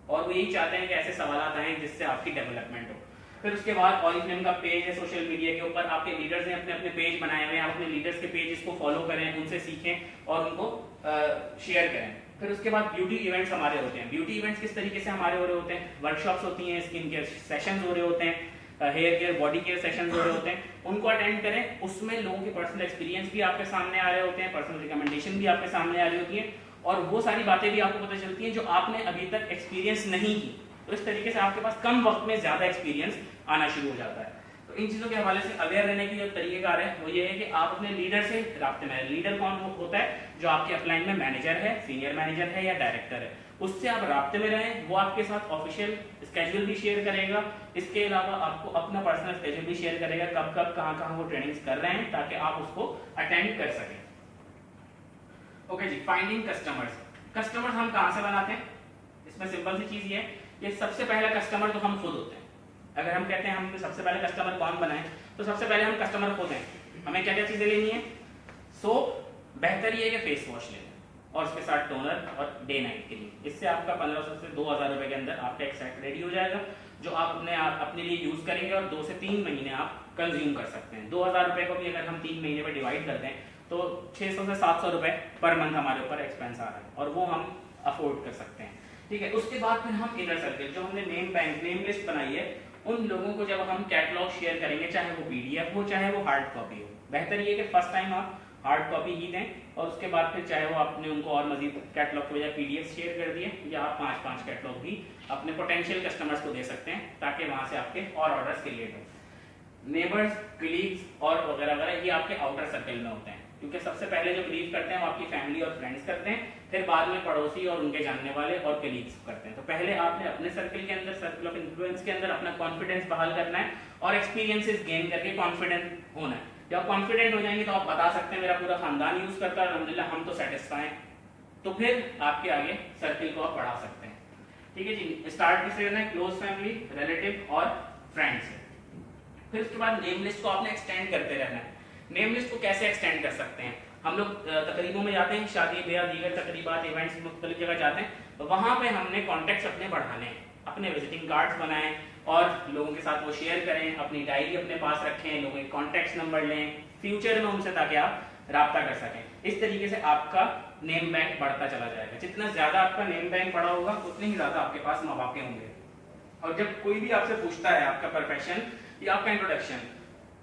[SPEAKER 1] और वो यही चाहते हैं कि ऐसे सवाल आए जिससे आपकी डेवलपमेंट हो। फिर उसके बाद ऑरिफ्लेम का पेज है सोशल मीडिया के ऊपर, आपके लीडर्स ने अपने अपने पेज बनाए हुए हैं, आप अपने लीडर्स के पेज को फॉलो करें, उनसे सीखें और उनको शेयर करें। फिर उसके बाद ब्यूटी इवेंट्स हमारे होते हैं। ब्यूटी इवेंट्स किस तरीके से हमारे हो रहे होते हैं, वर्कशॉप्स होती हैं, स्किन केयर सेशंस हो रहे होते हैं, hair care body care sessions हो रहे होते हैं, उनको अटेंड करें। उसमें लोगों के पर्सनल एक्सपीरियंस भी आपके सामने आ रहे होते हैं, पर्सनल रिकमेंडेशन भी आपके सामने आ रही होती है और वो सारी बातें भी आपको पता चलती हैं जो आपने अभी तक एक्सपीरियंस नहीं की। तो इस तरीके से आपके पास कम वक्त में ज्यादा एक्सपीरियंस आना शुरू हो जाता है। तो इन चीजों के हवाले से अवेयर रहने की जो तरीकेकार है वो ये है कि आप अपने लीडर से राब्ते में, लीडर कौन होता है, जो आपके अपलाइन में मैनेजर है, सीनियर मैनेजर है या डायरेक्टर है, उससे आप राब्ते में रहें। वो आपके साथ ऑफिशियल स्केड्यूल भी शेयर करेगा, इसके अलावा आपको अपना पर्सनल स्केड्यूल भी शेयर करेगा, कब कब कहाँ कहाँ वो ट्रेनिंग्स कर रहे हैं, ताकि आप उसको अटेंड कर सकें। ओके जी, फाइंडिंग कस्टमर्स। कस्टमर्स हम कहाँ से बनाते हैं, इसमें सिंपल सी चीज ये है कि सबसे पहला कस्टमर तो हम खुद होते हैं। अगर हम कहते हैं हम सबसे पहले कस्टमर कौन बनाए, तो सबसे पहले हम कस्टमर खुद हैं। हमें क्या क्या चीजें लेनी है, सोप, बेहतर ये है कि फेस वॉश लें और उसके साथ टोनर और डे नाइट क्रीम। इससे आपका 1500 से 2000 रुपए के अंदर आपका एक सेट रेडी हो जाएगा, जो आप अपने लिए यूज करेंगे और 2 से 3 महीने आप कंज्यूम कर सकते हैं। 2000 रुपए को भी अगर हम 3 महीने में डिवाइड करते हैं तो 600 से 700 रुपए पर मंथ हमारे ऊपर एक्सपेंस आ रहा है और वो हम अफोर्ड कर सकते हैं। ठीक है, उसके बाद फिर हम इनर सर्कल, जो हमने नेम लिस्ट बनाई है, उन लोगों को जब हम कैटलॉग शेयर करेंगे, चाहे वो पीडीएफ हो चाहे वो हार्ड कॉपी हो, बेहतर ये कि फर्स्ट टाइम आप हार्ड कॉपी ही दें और उसके बाद फिर चाहे वो आपने उनको और मजीद कैटलॉग के बजाय पीडीएफ शेयर कर दिए, या आप 5-5 कैटलॉग भी अपने पोटेंशियल कस्टमर्स को दे सकते हैं ताकि वहां से आपके और ऑर्डर्स क्रिएट हो। नेबर्स, कलीग्स और वगैरह वगैरह ये आपके आउटर सर्कल में होते हैं, क्योंकि सबसे पहले जो बिलीव करते हैं वो आपकी फैमिली और फ्रेंड्स करते हैं, फिर बाद में पड़ोसी और उनके जानने वाले और कलीग्स करते हैं। तो पहले आपने अपने सर्कल के अंदर, सर्कल ऑफ इन्फ्लुएंस के अंदर अपना कॉन्फिडेंस बहाल करना है और एक्सपीरियंसेस गेन करके कॉन्फिडेंट होना है। जब कॉन्फिडेंट हो जाएंगे तो आप बता सकते हैं मेरा पूरा खानदान यूज करता है, अल्हम्दुलिल्लाह हम तो सेटिस्फाई हैं, तो फिर आपके आगे सर्कल को आप बढ़ा सकते हैं। ठीक है जी, स्टार्ट किससे करना है, क्लोज फैमिली, रिलेटिव और फ्रेंड्स से। फिर उसके बाद नेम लिस्ट को आपने एक्सटेंड करते रहना है। नेम लिस्ट को कैसे एक्सटेंड कर सकते हैं, हम लोग तकरीबों में जाते हैं, शादी ब्याह दीगर तकरीबात इवेंट्स मुख्तलिफ जगह जाते हैं, तो वहां पे हमने कॉन्टेक्ट्स अपने बढ़ाने हैं, अपने विजिटिंग कार्ड्स बनाएं और लोगों के साथ वो शेयर करें, अपनी डायरी अपने पास रखें, लोगों के कॉन्टेक्ट नंबर लें फ्यूचर में उनसे, ताकि आप राब्ता कर सकें। इस तरीके से आपका नेम बैंक बढ़ता चला जाएगा। जितना ज्यादा आपका नेम बैंक बढ़ा होगा उतने ही ज्यादा आपके पास मौके होंगे। और जब कोई भी आपसे पूछता है आपका प्रोफेशन या आपका इंट्रोडक्शन,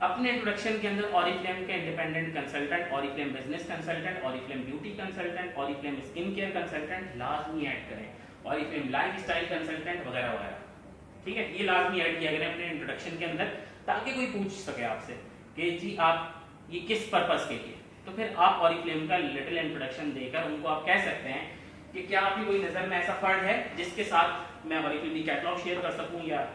[SPEAKER 1] अपने इंट्रोडक्शन के अंदर ऑरिफ्लेम के independent consultant, Oriflame business consultant, Oriflame beauty consultant, Oriflame skin care consultant लाजमी ऐड करें, ऑरिफ्लेम लाइफस्टाइल कंसल्टेंट वगैरह वगैरह। ठीक है, ये लाजमी ऐड किया करें अपने इंट्रोडक्शन के अंदर, ताकि कोई पूछ सके आपसे कि जी आप ये किस पर्पस के लिए, तो फिर आप ऑरिफ्लेम का लिटिल इंट्रोडक्शन देकर उनको आप कह सकते हैं कि क्या आपकी कोई नजर में ऐसा फर्ड है जिसके साथ मैं ऑरिफ्लेम की कैटलॉग शेयर कर सकूं, या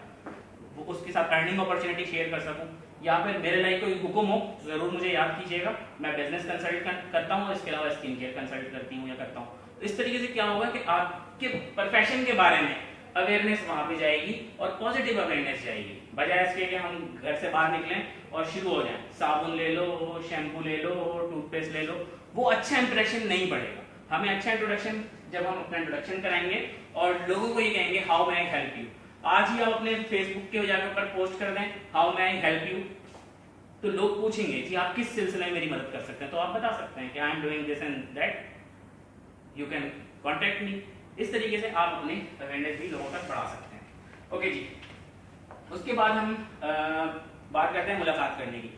[SPEAKER 1] उसके साथ अर्निंग अपॉर्चुनिटी शेयर कर सकूं, या फिर मेरे लाइक कोई हुक्म हो जरूर मुझे याद कीजिएगा, मैं बिजनेस कंसल्ट करता हूँ, इसके अलावा स्किन केयर कंसल्ट करती हूँ या करता हूँ। इस तरीके से क्या होगा कि आपके प्रोफेशन के बारे में अवेयरनेस वहां पे जाएगी और पॉजिटिव अवेयरनेस जाएगी, बजाय इसके कि हम घर से बाहर निकलें और शुरू हो जाएं, साबुन ले लो, शैम्पू ले लो, टूथपेस्ट ले लो, वो अच्छा इंप्रेशन नहीं पड़ेगा। हमें अच्छा इंट्रोडक्शन, जब हम अपना इंट्रोडक्शन कराएंगे और लोगों को ये कहेंगे how may I help you, आज ही आप अपने फेसबुक के जाकर पर पोस्ट कर दें how may I help you, तो लोग पूछेंगे जी आप किस सिलसिले में मेरी मदद कर सकते हैं, तो आप बता सकते हैं कि I am doing this and that, you can contact me. इस तरीके से आप अपनी अवेयरनेस भी लोगों तक बढ़ा सकते हैं। ओके जी, उसके बाद हम बात करते हैं मुलाकात करने की।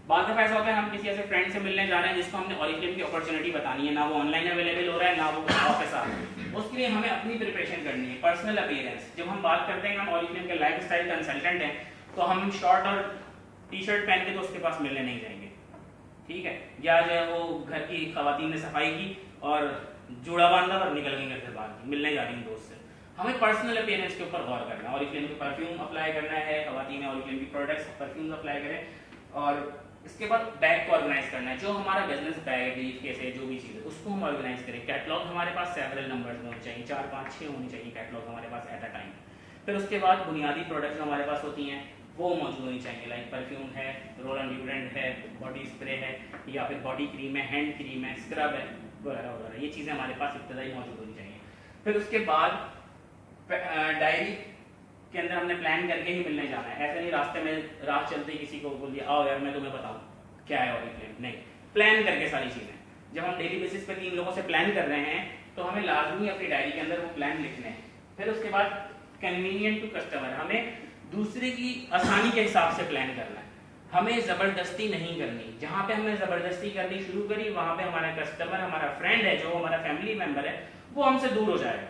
[SPEAKER 1] बात दफा ऐसा होता है हम किसी ऐसे फ्रेंड से मिलने जा रहे हैं जिसको हमने ऑरिफ्लेम की अपॉर्चुनिटी बतानी है, ना वो ऑनलाइन अवेलेबल हो रहा है ना वो ऑफिस आ रहा है, उसके लिए हमें अपनी प्रिपरेशन करनी है, पर्सनल अपीयरेंस। जब हम बात करते हैं हम ऑरिफ्लेम के लाइफस्टाइल कंसल्टेंट हैं, तो हम शॉर्ट और टी शर्ट पहन के तो उसके पास मिलने नहीं जाएंगे, ठीक है, या जो है वो घर की खवातीन ने सफाई की और जूड़ा बांधा और निकल गई घर से बाहर, मिलने जा रही हूँ दोस्त से। हमें पर्सनल अपीयरेंस के ऊपर गौर करना है। ऑरिफ्लेम के परफ्यूम अप्लाई करना है, खवातीन में ऑरिफ्लेम की प्रोडक्ट्स परफ्यूम अप्लाई करें। और इसके बाद बैग को ऑर्गेनाइज करना है, जो हमारा बिजनेस बैग है, ब्रीफ केस है, जो भी चीज़ है उसको हम ऑर्गेनाइज करें। कैटलॉग हमारे पास सेवरल नंबर्स में होने चाहिए, 4 5 6 होनी चाहिए कैटलॉग हमारे पास एट अ टाइम। फिर उसके बाद बुनियादी प्रोडक्ट्स जो हमारे पास होती हैं वो मौजूद होनी चाहिए, लाइक परफ्यूम है, रोल ऑन ड्यूरेंट है, बॉडी स्प्रे है, या फिर बॉडी क्रीम है, हैंड क्रीम है, स्क्रब है, वगैरह वगैरह। ये चीज़ें हमारे पास इब्तदाई मौजूद होनी चाहिए। फिर उसके बाद डायरी के अंदर हमने प्लान करके ही मिलने जाना है। ऐसे नहीं रास्ते में राह चलते ही किसी को बोल दिया आओ यार मैं तुम्हें बताऊं क्या है ऑरिफ्लेम, नहीं, प्लान करके सारी चीज़ें। जब हम डेली बेसिस पे 3 लोगों से प्लान कर रहे हैं तो हमें लाजमी अपनी डायरी के अंदर वो प्लान लिखने हैं। फिर उसके बाद कन्वीनियंट टू कस्टमर, हमें दूसरे की आसानी के हिसाब से प्लान करना है, हमें ज़बरदस्ती नहीं करनी। जहाँ पे हमने ज़बरदस्ती करनी शुरू करी वहाँ पे हमारा कस्टमर, हमारा फ्रेंड है, जो हमारा फैमिली मेम्बर है, वो हमसे दूर हो जाएगा।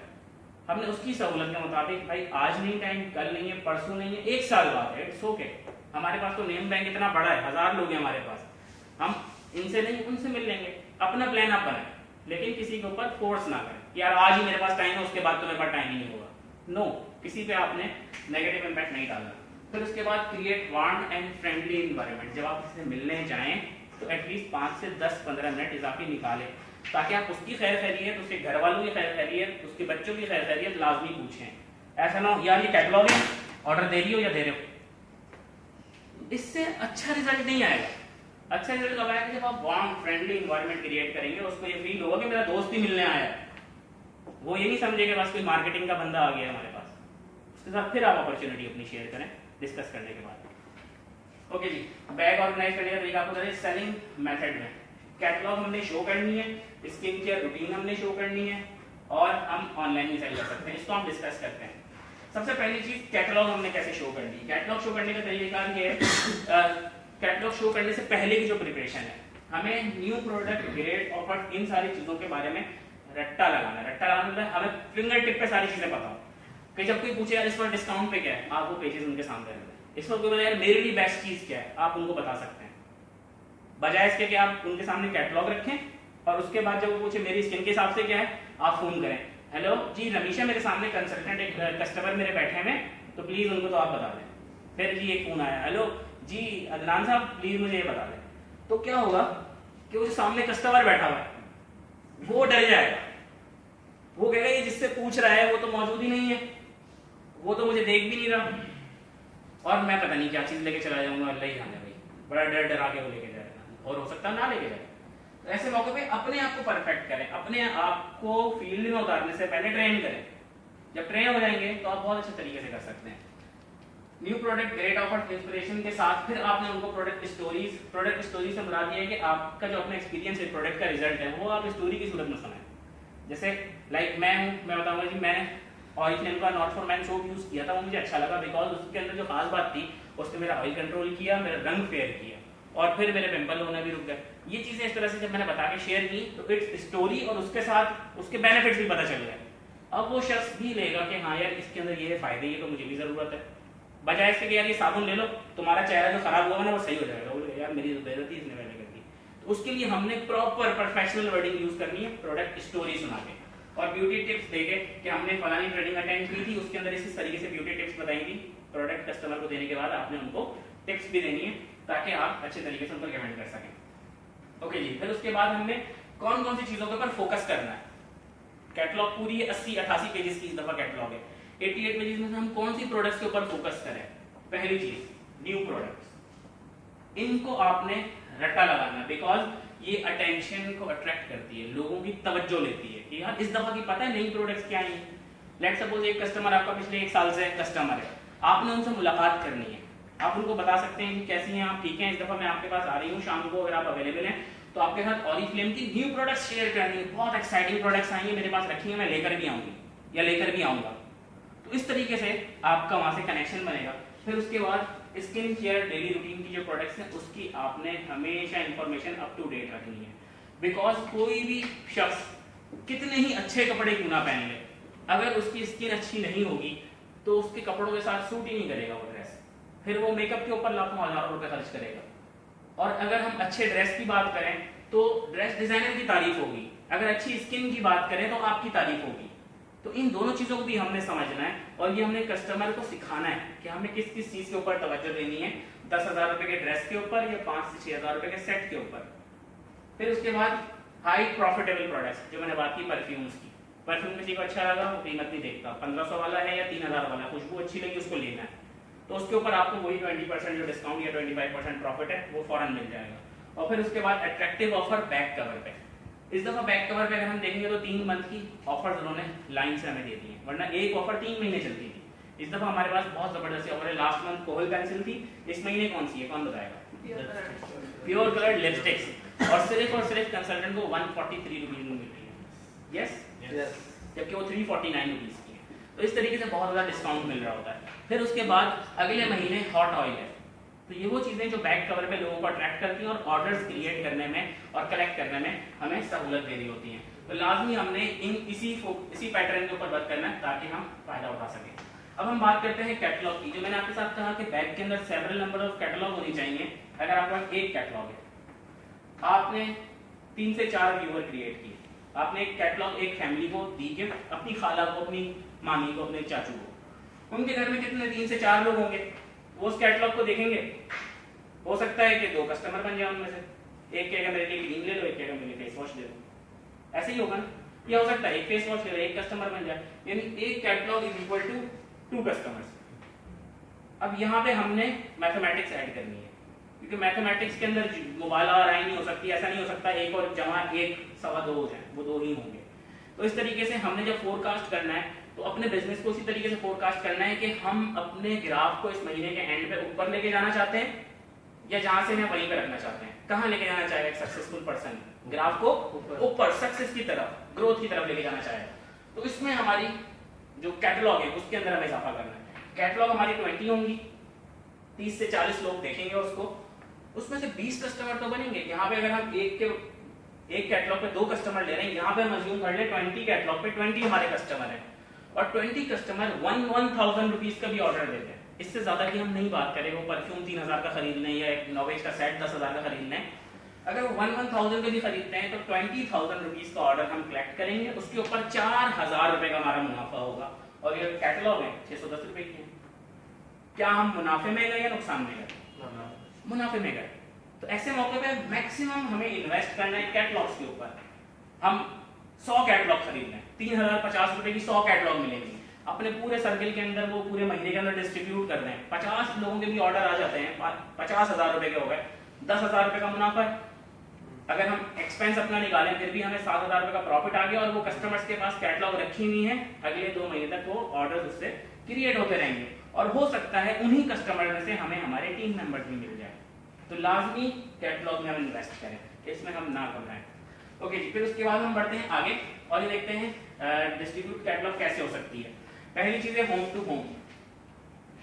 [SPEAKER 1] हमने उसकी सहूलत के मुताबिक, भाई आज नहीं टाइम, कल नहीं है, परसों नहीं है, 1 साल बाद है, इट्स ओके। हमारे पास तो नेम बैंक इतना बड़ा है, 1000 लोग हैं हमारे पास, हम इनसे नहीं उनसे मिल लेंगे। अपना प्लान आप बनाएं, लेकिन किसी के ऊपर फोर्स ना करें कि यार आज ही मेरे पास टाइम है उसके बाद तुम्हें पास टाइम ही नहीं होगा। नो, किसी पे आपने नेगेटिव इंपैक्ट नहीं डालना। फिर उसके बाद create warm and friendly environment. जब आप किसी से मिलने जाएं तो एटलीस्ट 5 से 10-15 मिनट इजाफी निकालें, ताकि आप उसकी खैर खैरियत, उसके घर वालों की खैर खैरियत, उसके बच्चों की खैर खैरियत लाजमी पूछें। ऐसा ना हो यार ये कैटलॉग है, ऑर्डर दे रही हो या दे रहे हो, इससे अच्छा रिजल्ट नहीं आएगा। अच्छा रिजल्ट कब आएगा? जब आप वार्म फ्रेंडली एनवायरनमेंट क्रिएट करेंगे, उसको ये फील होगा कि मेरा दोस्त ही मिलने आया है, वो ये नहीं समझेगा बस कोई मार्केटिंग का बंदा आ गया हमारे पास। उसके साथ फिर आप अपॉर्चुनिटी अपनी शेयर करें डिस्कस करने के बाद। ओके जी, बैग ऑर्गेनाइज करने का तरीका आपको करें सेलिंग मेथड में। कैटलॉग हमने शो करनी है, स्किन केयर रूटीन हमने शो करनी है, और हम ऑनलाइन भी सेल कर सकते हैं, इसको हम डिस्कस करते हैं। सबसे पहली चीज कैटलॉग हमने कैसे शो करनी है। कैटलॉग शो करने का तरीका ये है, कैटलॉग शो करने से पहले की जो प्रिपरेशन है, हमें न्यू प्रोडक्ट, ग्रेड, ऑफर, इन सारी चीजों के बारे में रट्टा लगाना। रट्टा लगाना मतलब हमें फिंगर टिप पे सारी चीजें पता हो कि जब कोई पूछे यार इस पर डिस्काउंट पे क्या है, आप वो पेजेस उनके सामने रख दें। इस पर कोई बोले यार मेरे लिए बेस्ट चीज क्या है, आप उनको बता सकते हैं, बजाय इसके कि आप उनके सामने कैटलॉग रखें और उसके बाद जब वो पूछे मेरी स्किन के हिसाब से क्या है, आप फोन करें, हेलो जी रमीशा मेरे सामने कंसल्टेंट एक कस्टमर मेरे बैठे हैं, तो प्लीज उनको तो आप बता दें। फिर जी एक फोन आया, हेलो जी अदनान साहब प्लीज मुझे ये बता दें। तो क्या होगा कि वो जो सामने कस्टमर बैठा हुआ है वो डर जाएगा, वो कहेगा ये जिससे पूछ रहा है वो तो मौजूद ही नहीं है, वो तो मुझे देख भी नहीं रहा, और मैं पता नहीं क्या चीज लेके चला जाऊंगा, अल्लाह ही जाने भाई, बड़ा डर डरा के वो लेके जाएगा, और हो सकता ना लेके जाए। तो ऐसे मौके पे अपने आप को परफेक्ट करें, अपने आप को फील्ड में उतारने से पहले ट्रेन करें। जब ट्रेन हो जाएंगे तो आप बहुत अच्छे तरीके से कर सकते हैं। New product, great offer, inspiration के साथ फिर आपने उनको प्रोडक्ट स्टोरी से मुराद ये है कि आपका जो अपना एक्सपीरियंस है, प्रोडक्ट का रिजल्ट है, वो आप स्टोरी की सूरत में सुनाएं। जैसे लाइक मैं बताऊंगा जी मैंने ऑरिफ्लेम का not for man soap use किया था, वो मुझे अच्छा लगा बिकॉज उसके अंदर जो खास बात थी उसने मेरा ऑयल कंट्रोल किया, मेरा रंग फेयर किया, और फिर मेरे पिंपल होने भी रुक गए। ये चीजें इस तरह से जब मैंने बता के शेयर की तो इट्स स्टोरी और उसके साथ उसके बेनिफिट्स भी पता चल गए। अब वो शख्स भी लेगा कि हाँ यार इसके अंदर ये फायदे, ये तो मुझे भी जरूरत है, बजाय इसके कि यार ये साबुन ले लो तुम्हारा चेहरा जो खराब हुआ ना वो सही हो जाएगा, बोले यार मेरी तो बेइज्जती इसने मैंने कर दी। तो उसके लिए हमने प्रॉपर प्रोफेशनल वर्डिंग यूज करनी है, प्रोडक्ट स्टोरी सुना के और ब्यूटी टिप्स देके कि हमने फलानी ट्रेनिंग अटेंड की थी, उसके अंदर इस तरीके से ब्यूटी टिप्स बताई थी। प्रोडक्ट कस्टमर को देने के बाद आपने उनको टिप्स भी देनी है ताकि आप अच्छे तरीके से उनको रिकमेंड कर सकें। ओके जी, फिर उसके बाद हमने कौन कौन सी चीजों के ऊपर फोकस करना है। कैटलॉग पूरी 80-88 पेजेस की इस दफा कैटलॉग है, 88 पेजेस में से हम कौन सी प्रोडक्ट्स के ऊपर फोकस करें। पहली चीज न्यू प्रोडक्ट्स, इनको आपने रट्टा लगाना बिकॉज ये अटेंशन को अट्रैक्ट करती है, लोगों की तवज्जो लेती है कि यार इस दफा की पता है नई प्रोडक्ट्स क्या आई है। लेट्स सपोज एक कस्टमर आपका पिछले 1 साल से कस्टमर है, आपने उनसे मुलाकात करनी है, आप उनको बता सकते हैं कि कैसी हैं आप, ठीक है इस दफा मैं आपके पास आ रही हूँ शाम को, अगर आप अवेलेबल हैं तो आपके साथ ऑरिफ्लेम की न्यू प्रोडक्ट्स शेयर करनी है, बहुत एक्साइटिंग प्रोडक्ट्स आई है मेरे पास रखी है, मैं लेकर भी आऊंगी या लेकर भी आऊंगा। तो इस तरीके से आपका वहां से कनेक्शन बनेगा। फिर उसके बाद स्किन केयर डेली रूटीन की जो प्रोडक्ट्स हैं उसकी आपने हमेशा इंफॉर्मेशन अप टू डेट रखनी है, बिकॉज कोई भी शख्स कितने ही अच्छे कपड़े क्यों ना पहन ले, अगर उसकी स्किन अच्छी नहीं होगी तो उसके कपड़ों के साथ सूट ही नहीं करेगा वो ड्रेस, फिर वो मेकअप के ऊपर लाखों हजारों रुपए खर्च करेगा। और अगर हम अच्छे ड्रेस की बात करें तो ड्रेस डिजाइनर की तारीफ होगी, अगर अच्छी स्किन की बात करें तो आपकी तारीफ होगी। तो इन दोनों चीजों को भी हमने समझना है और ये हमने कस्टमर को सिखाना है कि हमें किस किस चीज के ऊपर तवज्जो देनी है, 10,000 रुपए के ड्रेस के ऊपर या 5 से 6,000 रुपए के सेट के ऊपर। फिर उसके बाद हाई प्रॉफिटेबल प्रोडक्ट्स, जो मैंने बात की परफ्यूम्स की, परफ्यूम किसी को अच्छा लगा वो कीमत नहीं देखता, 1500 वाला है या 3000 वाला, खुशबू अच्छी लगी उसको लेना है, तो उसके ऊपर आपको वही 20% जो डिस्काउंट या 25% प्रॉफिट है वो फौरन मिल जाएगा। और फिर उसके बाद अट्रैक्टिव ऑफर बैक कवर पे, इस दफा बैक कवर पे अगर हम देखेंगे तो 3 मंथ की ऑफर्स उन्होंने लाइन से हमें दे दी है, वरना एक ऑफर 3 महीने चलती थी। इस दफा हमारे पास बहुत जबरदस्त ऑफर है। लास्ट मंथ कोहल पेंसिल थी, इस महीने कौन सी है, कौन बताएगा? प्योर कलर लिपस्टिक्स, और सिर्फ कंसल्टेंट को 143 रुपीज में मिल रही है। यस, जबकि वो 349 रुपीज की है। तो इस तरीके से बहुत ज़्यादा डिस्काउंट मिल रहा होता है। फिर उसके बाद अगले महीने हॉट ऑयल है, तो ये वो चीज़ें जो बैक कवर पे लोगों को अट्रैक्ट करती हैं और ऑर्डर्स क्रिएट करने में और कलेक्ट करने में हमें सहूलत दे रही होती हैं। तो लाजमी हमने इसी पैटर्न के ऊपर वर्क करना है ताकि हम फायदा उठा सकें। अब हम बात करते हैं कैटलॉग की। जो मैंने आपके साथ कहा कि बैग के अंदर सेवरल नंबर ऑफ कैटलॉग होनी चाहिए। अगर आपका एक कैटलॉग है, आपने 3 से 4 व्यूअर क्रिएट किए, आपने एक कैटलॉग एक फैमिली को दी गिफ्ट, अपनी खाला को, अपनी मामी को, अपने चाचू को, उनके घर में कितने 3 से 4 लोग होंगे, वो उस कैटलॉग को देखेंगे। हो सकता है कि 2 कस्टमर बन जाए उनमें से, एक कहेगा मेरे लिए क्रीम ले लो, एक कहेगा मेरे लिए फेस वॉश ले लो, ऐसे ही होगा ना। या हो सकता है एक फेस वॉश ले लो, एक कस्टमर बन जाए, यानी एक catalogue is equal to 2 customers. अब यहाँ पे हमने मैथमेटिक्स ऐड करनी है, क्योंकि मैथमेटिक्स के अंदर मुबाला और आई नहीं हो सकती, ऐसा नहीं हो सकता 1 और जमा 1 सवा 2 हो जाए, वो 2 ही होंगे। तो इस तरीके से हमने जब फोरकास्ट करना है तो अपने बिजनेस को उसी तरीके से फोरकास्ट करना है कि हम अपने ग्राफ को इस महीने के एंड पे ऊपर लेके जाना चाहते हैं या जहां से हैं वहीं पे रखना चाहते हैं। कहां लेके जाना चाहेगा एक सक्सेसफुल पर्सन? ग्राफ को ऊपर, सक्सेस की तरफ, ग्रोथ की तरफ लेके जाना चाहेगा। तो इसमें हमारी जो कैटलॉग है उसके अंदर हमें इजाफा करना है। कैटलॉग हमारी 20 होंगी, 30 से 40 लोग देखेंगे उसको, उसमें से 20 कस्टमर तो बनेंगे। यहाँ पे अगर हम एक कैटलॉग पे 2 कस्टमर ले रहे हैं, यहाँ पे हम अज्यूम कर ले 20 कैटलॉग पे 20 हमारे कस्टमर हैं और 20 कस्टमर 1000 रुपीज का भी ऑर्डर देते हैं। इससे ज्यादा की हम नहीं बात करें, वो परफ्यूम 3000 का खरीद लें या एक नॉवेज का सेट 10,000 का खरीद लें, अगर वो 1000 का भी खरीदते हैं तो 20,000 रुपीज का ऑर्डर हम कलेक्ट करेंगे, उसके ऊपर 4000 रुपए का हमारा मुनाफा होगा। और ये कैटलॉग है 610 रुपए की है। क्या हम मुनाफे में गए या नुकसान में गए? मुनाफे में गए। तो ऐसे मौके पे मैक्सिमम हमें इन्वेस्ट करना है कैटलॉग्स के ऊपर। हम 100 कैटलॉग खरीद लें, 3050 रुपए की 100 कैटलॉग मिलेंगी, अपने पूरे सर्किल के अंदर वो पूरे महीने के अंदर डिस्ट्रीब्यूट कर दें, 50 लोगों के भी ऑर्डर आ जाते हैं, 50,000 रुपए के हो गए, 10,000 रुपए का मुनाफा है। अगर हम एक्सपेंस अपना निकालें फिर भी हमें 7,000 रुपए का प्रॉफिट आ गया और वो कस्टमर्स के पास कैटलॉग रखी हुई है, अगले 2 महीने तक वो ऑर्डर उससे क्रिएट होते रहेंगे और हो सकता है उन्हीं कस्टमर में से हमें हमारे टीम मेंबर्स भी मिल जाए। तो लाजमी कैटलॉग में हम इन्वेस्ट करें, इसमें हम ना घबराएं। ओके जी, फिर उसके बाद हम बढ़ते हैं आगे और ये देखते हैं डिस्ट्रीब्यूट कैटलॉग कैसे हो सकती है। पहली चीज है होम टू होम।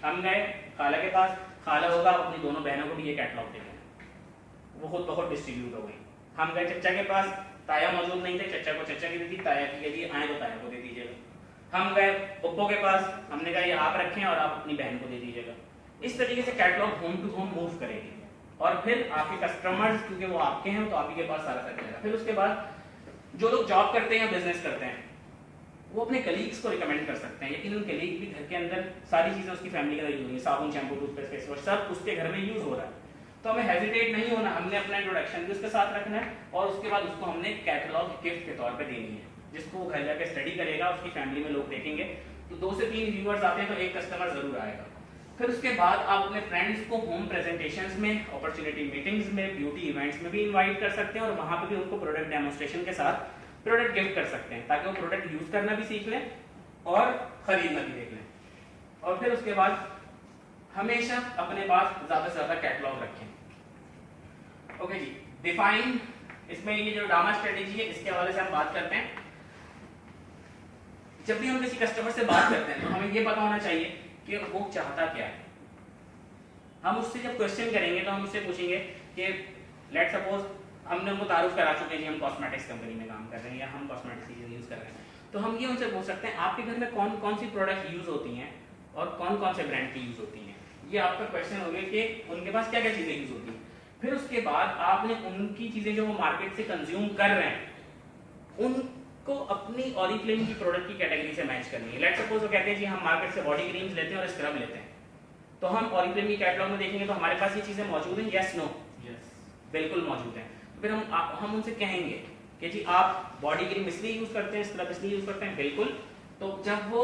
[SPEAKER 1] हम गए खाला के पास, खाला होगा अपनी दोनों बहनों को भी ये कैटलॉग दे दें, वो खुद बहुत डिस्ट्रीब्यूट हो गई। हम गए चच्चा के पास, ताया मौजूद नहीं थे, चच्चा को चच्चा की दी थी, ताया की यदि आए तो ताया को दे दीजिएगा। हम गए पप्पो के पास, हमने कहा ये आप रखें और आप अपनी बहन को दे दीजिएगा। इस तरीके से catalogue home to home move करेगी और फिर आपके कस्टमर्स, क्योंकि वो आपके हैं तो आप ही के पास सारा कर जाएगा। फिर उसके बाद जो लोग जॉब करते हैं या बिजनेस करते हैं वो अपने कलीग्स को रिकमेंड कर सकते हैं, लेकिन उन कलीग भी घर के अंदर सारी चीजें उसकी फैमिली के अंदर यूज होंगी, साबुन, शैम्पू, टूथपेस्ट, फेस वॉश सब उसके घर में यूज हो रहा है। तो हमें हेजिटेट नहीं होना, हमने अपना इंट्रोडक्शन भी उसके साथ रखना है और उसके बाद उसको हमने कैटलॉग गिफ्ट के तौर पे देनी है, जिसको वो घर जाके स्टडी करेगा, उसकी फैमिली में लोग देखेंगे तो 2 से 3 व्यूअर्स आते हैं तो 1 कस्टमर जरूर आएगा। फिर उसके बाद आप अपने फ्रेंड्स को होम प्रेजेंटेशंस में, अपॉर्चुनिटी मीटिंग्स में, ब्यूटी इवेंट्स में भी इनवाइट कर सकते हैं और वहां पे भी उनको प्रोडक्ट डेमोन्स्ट्रेशन के साथ प्रोडक्ट गिफ्ट कर सकते हैं ताकि वो प्रोडक्ट यूज करना भी सीख लें और खरीदना भी देख लें। और फिर उसके बाद हमेशा अपने पास ज्यादा से ज्यादा कैटलॉग रखें। ओके जी, डिफाइन, इसमें ये जो डामा स्ट्रेटेजी है इसके हवाले से हम बात करते हैं। जब भी हम किसी कस्टमर से बात करते हैं तो हमें ये पता होना चाहिए कि वो चाहता क्या है। हम उससे जब क्वेश्चन करेंगे तो हम उससे पूछेंगे कि लेट सपोज हमने उनको तारुफ करा चुके हैं कि हम कॉस्मेटिक्स कंपनी में काम कर रहे हैं या हम कॉस्मेटिक्स चीजें यूज कर रहे हैं, तो हम ये उनसे पूछ सकते हैं आपके घर में कौन कौन सी प्रोडक्ट यूज होती हैं और कौन कौन से ब्रांड की यूज होती हैं। ये आपका क्वेश्चन हो गया कि उनके पास क्या क्या चीजें यूज होती हैं। फिर उसके बाद आपने उनकी चीजें जो वो मार्केट से कंज्यूम कर रहे हैं उन को अपनी ऑरिफ्लेम की प्रोडक्ट की कैटेगरी से मैच करनी है। लेट्स सपोज वो कहते हैं जी हम मार्केट से बॉडी क्रीम्स लेते हैं और स्क्रब लेते हैं, तो हम ऑरिफ्लेम की कैटलॉग में देखेंगे तो हमारे पास ये चीजें मौजूद हैं, यस नो? बिल्कुल मौजूद हैं। फिर हम उनसे कहेंगे कि जी आप बॉडी क्रीम इसलिए यूज करते हैं, स्क्रब इसलिए यूज करते हैं, बिल्कुल। तो जब वो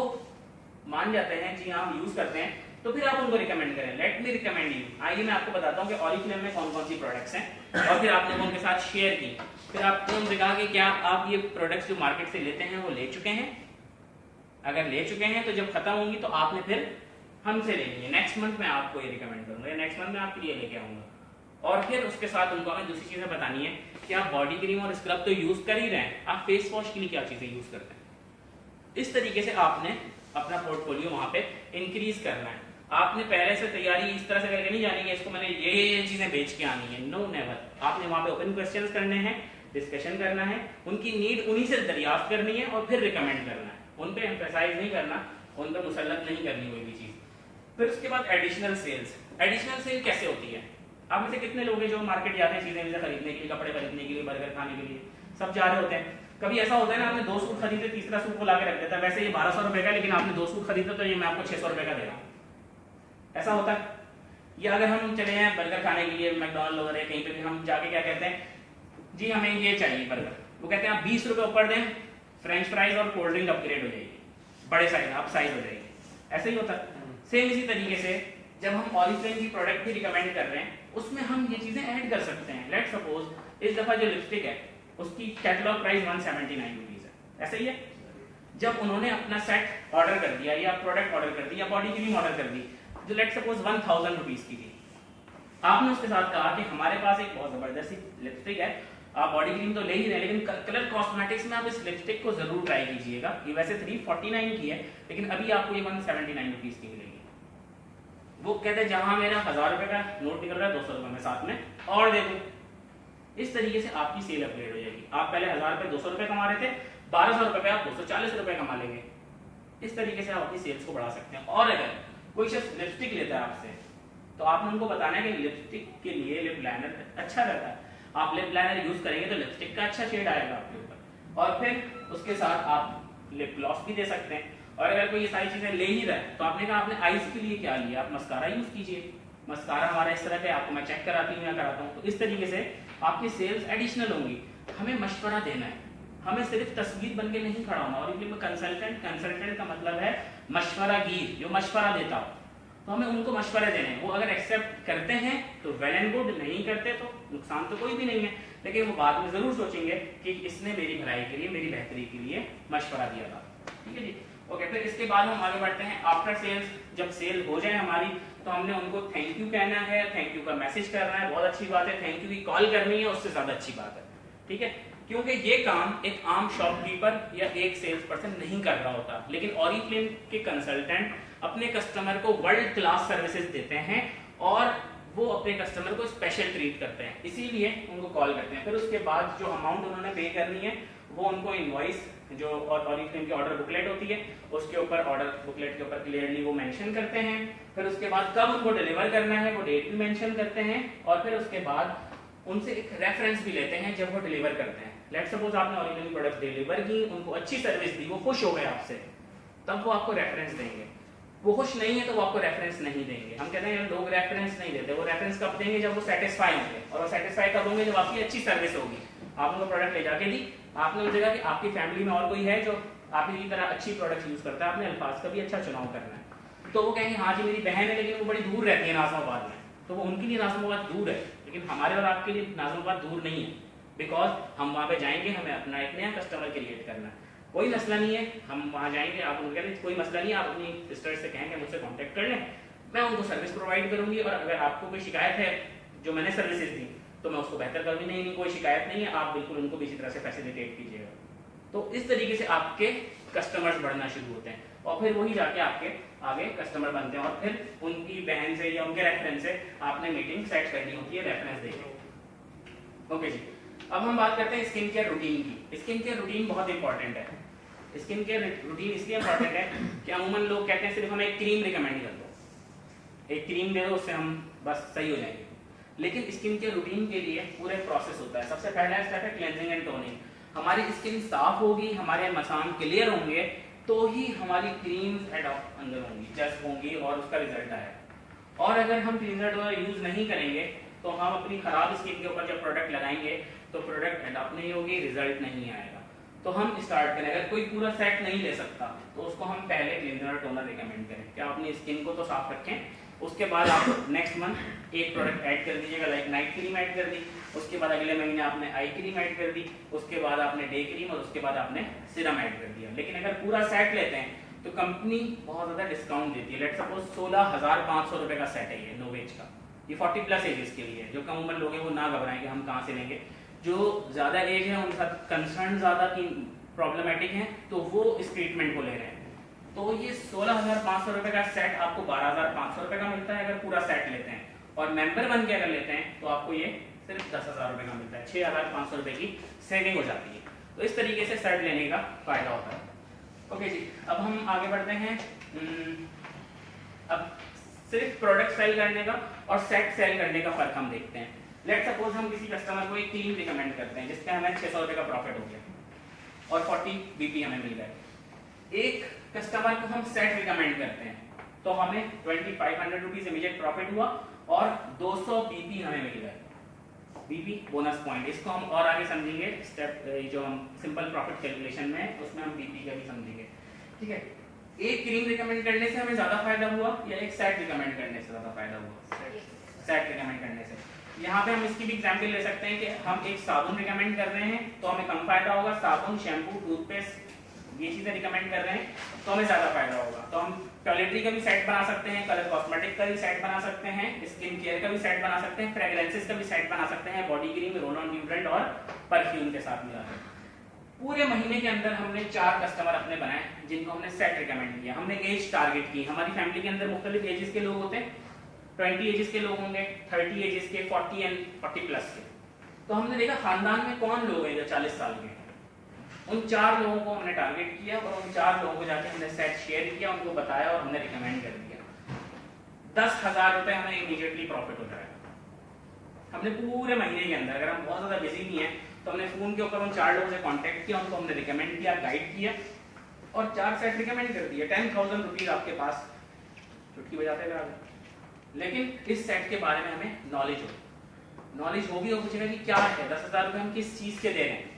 [SPEAKER 1] मान जाते हैं जी हम यूज करते हैं, तो फिर आप उनको रिकमेंड करें। Let me recommend you. आइए मैं आपको बताता हूँ कि ऑरिफ्लेम में कौन कौन सी प्रोडक्ट्स हैं, और फिर आपने वो उनके साथ शेयर की। फिर आपने उनसे कहा कि क्या आप ये प्रोडक्ट्स जो मार्केट से लेते हैं वो ले चुके हैं? अगर ले चुके हैं तो जब खत्म होंगी तो आपने फिर हमसे लेनी है। नेक्स्ट मंथ में आपको ये रिकमेंड करूंगा, या नेक्स्ट मंथ में आपके लिए लेके आऊंगा। और फिर उसके साथ उनको हमें दूसरी चीजें बतानी है कि आप बॉडी क्रीम और स्क्रब तो यूज कर ही रहे हैं, आप फेस वॉश के लिए क्या चीजें यूज करते हैं। इस तरीके से आपने अपना पोर्टफोलियो वहां पे इंक्रीज करना है। आपने पहले से तैयारी इस तरह से करके नहीं जानी है इसको मैंने ये चीजें बेच के आनी है, नो नेवर। आपने वहां पे ओपन क्वेश्चंस करने हैं, डिस्कशन करना है, उनकी नीड उन्हीं से दरियाफ्त करनी है और फिर रिकमेंड करना है। उन पे एम्फेसाइज नहीं करना, उन पे मुसल्लत नहीं करनी कोई भी चीज। फिर उसके बाद एडिशनल सेल्स। एडिशनल सेल कैसे होती है? आप में से कितने लोग हैं जो मार्केट जाते हैं चीजें खरीदने के लिए, कपड़े खरीदने के लिए, बर्गर खाने के लिए, सब जा रहे होते हैं। कभी ऐसा होता है ना, आपने 2 सूट खरीदे, तीसरा सूट को लाके रख देता है, वैसे ये 1200 रुपए का, लेकिन आपने 2 सूट खरीदे तो ये मैं आपको 600 रुपए का दे रहा हूँ। ऐसा होता है। या अगर हम चले हैं बर्गर खाने के लिए मैकडॉनल्ड वगैरह कहीं पे भी, हम जाके क्या कहते हैं जी हमें ये चाहिए बर्गर, वो कहते हैं आप 20 रुपए ऊपर दें, फ्रेंच फ्राइज और कोल्ड ड्रिंक अपग्रेड हो जाएगी, बड़े साइज अप साइज हो जाएगी। ऐसे ही होता है। सेम इसी तरीके से जब हम ऑरिफ्लेम की प्रोडक्ट भी रिकमेंड कर रहे हैं उसमें हम ये चीजें ऐड कर सकते हैं। लेट्स सपोज इस दफा जो लिपस्टिक है उसकी कैटलॉग प्राइस 179 रुपीज है, ऐसे ही है। जब उन्होंने अपना सेट ऑर्डर कर दिया या प्रोडक्ट ऑर्डर कर दी या बॉडी क्रीम ऑर्डर कर दी जो लेट्स सपोज 1000 रुपीज की थी, आपने उसके साथ कहा कि हमारे पास एक बहुत जबरदस्त लिपस्टिक है, आप बॉडी क्रीम तो ले ही रहे हैं लेकिन कलर कॉस्मेटिक्स में आप इस लिपस्टिक को जरूर ट्राई कीजिएगा। ये वैसे 349 की है लेकिन अभी आपको ये 179 रुपीज की मिलेगी। वो कहते हैं जहां मेरा 1000 रुपए का नोट निकल रहा है 200 रुपए में साथ में और दे दूं। इस तरीके से आपकी सेल अपग्रेड हो जाएगी। आप पहले 1000 पे 200 रुपए कमा रहे थे, 1200 रुपए पे आप 240 रुपए कमा लेंगे। इस तरीके से आप अपनी सेल्स को बढ़ा सकते हैं। और अगर कोई शख्स लिपस्टिक लेता है आपसे तो आपने उनको बताना है कि लिपस्टिक के लिए लिप लाइनर अच्छा रहता है, आप लिप लाइनर यूज करेंगे तो लिपस्टिक का अच्छा शेड आएगा आपके ऊपर, और फिर उसके साथ आप लिप ग्लॉस भी दे सकते हैं। और अगर कोई ये सारी चीजें ले ही रहा है तो आपने कहा आपने आईज के लिए क्या लिया, आप मस्कारा यूज कीजिए। मस्कारा हमारा इस तरह का आपको मैं चेक कराती हूँ या कराता हूँ। तो इस तरीके से आपकी सेल्स एडिशनल होंगी। हमें मशवरा देना है, हमें सिर्फ तस्वीर बन के नहीं खड़ा होना। और इसलिए कंसल्टेंट का मतलब है मशवरागीर, जो मशवरा देता हो। तो हमें उनको मशवरे देने हैं। वो अगर एक्सेप्ट करते हैं तो वेल एंड गुड, नहीं करते तो नुकसान तो कोई भी नहीं है, लेकिन वो बाद में जरूर सोचेंगे कि इसने मेरी भलाई के लिए, मेरी बेहतरी के लिए मशवरा दिया था। ठीक है जी, ओके। फिर इसके बाद हम आगे बढ़ते हैं आफ्टर सेल्स। जब सेल हो जाए हमारी तो हमने उनको थैंक यू कहना है, थैंक यू का मैसेज करना है, बहुत अच्छी बात है। थैंक यू की कॉल करनी है, उससे ज्यादा अच्छी बात है। ठीक है, क्योंकि ये काम एक आम शॉपकीपर या एक सेल्स पर्सन नहीं कर रहा होता, लेकिन ऑरिफ्लेम के कंसल्टेंट अपने कस्टमर को वर्ल्ड क्लास सर्विसेज देते हैं और वो अपने कस्टमर को स्पेशल ट्रीट करते हैं, इसीलिए उनको कॉल करते हैं। फिर उसके बाद जो अमाउंट उन्होंने पे करनी है वो उनको इनवॉइस जो ऑरिफ्लेम की ऑर्डर बुकलेट होती है उसके ऊपर, ऑर्डर बुकलेट के ऊपर क्लियरली वो मेंशन करते हैं। फिर उसके बाद कब उनको डिलीवर करना है वो डेट भी मेंशन करते हैं। और फिर उसके बाद उनसे एक रेफरेंस भी लेते हैं जब वो डिलीवर करते हैं। लेट्स सपोज आपने ऑरिजिनल प्रोडक्ट डिलीवर की, उनको अच्छी सर्विस दी, वो खुश हो गए आपसे, तब वो आपको रेफरेंस देंगे। वो खुश नहीं है तो वो आपको रेफरेंस नहीं देंगे। हम कहते हैं लोग रेफरेंस नहीं देते, वो रेफरेंस कब देंगे जब वो सेटिस्फाई होंगे। और वो सेटिस्फाई कब होंगे जब आपकी अच्छी सर्विस होगी। आपने वो प्रोडक्ट ले जाके दी, आपने उस जगह कि आपकी फैमिली में और कोई है जो आपकी तरह अच्छी प्रोडक्ट यूज करता है, आपने अल्फाज का भी अच्छा चुनाव करना है। तो वो कहेंगे हाँ जी मेरी बहन है लेकिन वो बड़ी दूर रहती है नाज़िमाबाद में, तो वो उनके लिए नाज़िमाबाद दूर है, लेकिन हमारे और आपके लिए नाज़िमाबाद दूर नहीं है, बिकॉज हम वहाँ पे जाएंगे, हमें अपना एक नया कस्टमर क्रिएट करना है। कोई मसला नहीं है, हम वहाँ जाएंगे, आप उनको कहते कोई मसला नहीं है, आप अपनी सिस्टर से कहेंगे मुझसे कांटेक्ट कर लें, मैं उनको सर्विस प्रोवाइड करूंगी। और अगर आपको कोई शिकायत है जो मैंने सर्विसेज दी तो मैं उसको बेहतर करूंगी। नहीं कोई शिकायत नहीं है, आप बिल्कुल उनको भी इसी तरह से फैसिलिटेट कीजिएगा। तो इस तरीके से आपके कस्टमर्स बढ़ना शुरू होते हैं और फिर वही जाके आपके आगे कस्टमर बनते हैं और फिर उनकी बहन से या उनके रेफरेंस से आपने मीटिंग सेट करनी होती है रेफरेंस देके। ओके जी, अब हम बात करते हैं स्किन केयर रूटीन की। स्किन केयर रूटीन बहुत इंपॉर्टेंट है। स्किन केयर रूटीन इसलिए इंपॉर्टेंट है कि अमूमन लोग कहते हैं सिर्फ हमें एक क्रीम रिकमेंड कर दो, एक क्रीम दे दो, उससे हम बस सही हो जाएंगे। लेकिन स्किन केयर रूटीन के लिए पूरे प्रोसेस होता है। सबसे पहला स्टेप है क्लेंजिंग एंड टोनिंग। हमारी स्किन साफ होगी, हमारे मसाम क्लियर होंगे, तो ही हमारी क्रीम्स एडॉप्ट अंदर होंगी, जस्ट होंगी और उसका रिजल्ट आएगा। और अगर हम क्लींजर वगैरह यूज नहीं करेंगे तो हम अपनी खराब स्किन के ऊपर जब प्रोडक्ट लगाएंगे तो प्रोडक्ट एडॉप्ट नहीं होगी, रिजल्ट नहीं आएगा। तो हम स्टार्ट करें, अगर कोई पूरा सेट नहीं ले सकता तो उसको हम पहले क्लींजर और टोनर रिकमेंड करें कि आप अपनी स्किन को तो साफ रखें, उसके बाद आप नेक्स्ट मंथ एक प्रोडक्ट ऐड कर दीजिएगा, लाइक नाइट क्रीम ऐड कर दी, उसके बाद अगले महीने आपने आई क्रीम ऐड कर दी, उसके बाद आपने डे क्रीम और उसके बाद आपने सीरम ऐड कर दिया। लेकिन अगर पूरा सेट लेते हैं तो कंपनी बहुत ज्यादा डिस्काउंट देती है। लेट्स सपोज 16,500 रुपए का सेट है ये नोवेज का, ये 40 प्लस एजेस के लिए। जो कम उम्र लोग हैं वो ना घबराएं कि हम कहाँ से लेंगे, जो ज्यादा एज है उनका कंसर्न ज्यादा की प्रॉब्लमेटिक है तो वो इस ट्रीटमेंट को ले रहे हैं। तो ये 16,500 रुपए का सेट आपको 12,500 रुपए का मिलता है अगर पूरा सेट लेते हैं, और मेंबर बन के अगर लेते हैं तो आपको ये सिर्फ 10,000 रुपए का मिलता है, 6,500 रुपए की सेविंग हो जाती है। तो इस तरीके से सेट लेने का फायदा होता है। ओके जी, अब हम आगे बढ़ते हैं। अब सिर्फ प्रोडक्ट सेल करने का और सेट सेल करने का फर्क हम देखते हैं। लेट्स सपोज हम किसी कस्टमर को एक क्रीम रिकमेंड करते हैं जिसका हमें 600 रुपए का प्रॉफिट हो गया और 40 बीपी हमें मिल गए। एक कस्टमर को हम सेट रिकमेंड करते हैं तो हमें 2500 रुपीज इमीडिएट प्रॉफिट हुआ और 200 बीपी हमें मिल गए, बीपी बोनस पॉइंट। इसको हम और आगे समझेंगे स्टेप, जो हम सिंपल प्रॉफिट कैलकुलेशन में उसमें हम बीपी का भी समझेंगे, ठीक है। एक क्रीम रिकमेंड करने से हमें ज्यादा फायदा हुआ या एक सेट रिकमेंड करने से ज्यादा फायदा हुआ? सेट रिकमेंड करने से। यहाँ पे हम इसकी भी एग्जांपल ले सकते हैं कि हम एक साबुन रिकमेंड कर रहे हैं तो हमें कम फायदा होगा, साबुन, शैम्पू, टूथपेस्ट ये चीजें रिकमेंड कर रहे हैं तो हमें ज्यादा फायदा होगा। तो हम टॉयलेटरी का भी सेट बना सकते हैं, कलर कॉस्मेटिक का भी सेट बना सकते हैं, स्किन केयर का भी सेट बना सकते हैं, फ्रेग्रेंसेस का भी सेट बना सकते हैं, body cream, roll on deodorant और परफ्यूम के साथ मिलाकर। पूरे महीने के अंदर हमने 4 कस्टमर अपने बनाए जिनको हमने सेट रिकमेंड किया। हमने एज टारगेट की, हमारी फैमिली के अंदर मुख्तलिफ एजेस के लोग होते हैं, 20 एजेस के लोग होंगे, 30 एजेस के, 40 एंड 40 प्लस के। तो हमने देखा खानदान में कौन लोग हैं जो 40 साल के हैं, उन 4 लोगों को हमने टारगेट किया और उन 4 लोगों को जाके हमने सेट शेयर किया, उनको बताया और हमने रिकमेंड कर दिया। 10,000 रुपए हमें इमीडिएटली प्रॉफिट हो जाएगा। हमने पूरे महीने के अंदर, अगर हम बहुत ज्यादा बिजी नहीं है तो हमने फोन के ऊपर उन 4 लोगों से कांटेक्ट किया, उनको हमने रिकमेंड किया, गाइड किया और 4 सेट रिकमेंड कर दिए। 10,000 रुपीज आपके पास चुटकी बजाते हुए आ गए। लेकिन इस सेट के बारे में हमें नॉलेज होगी और पूछेगा कि क्या है 10,000 रुपए हम किस चीज के दे रहे हैं।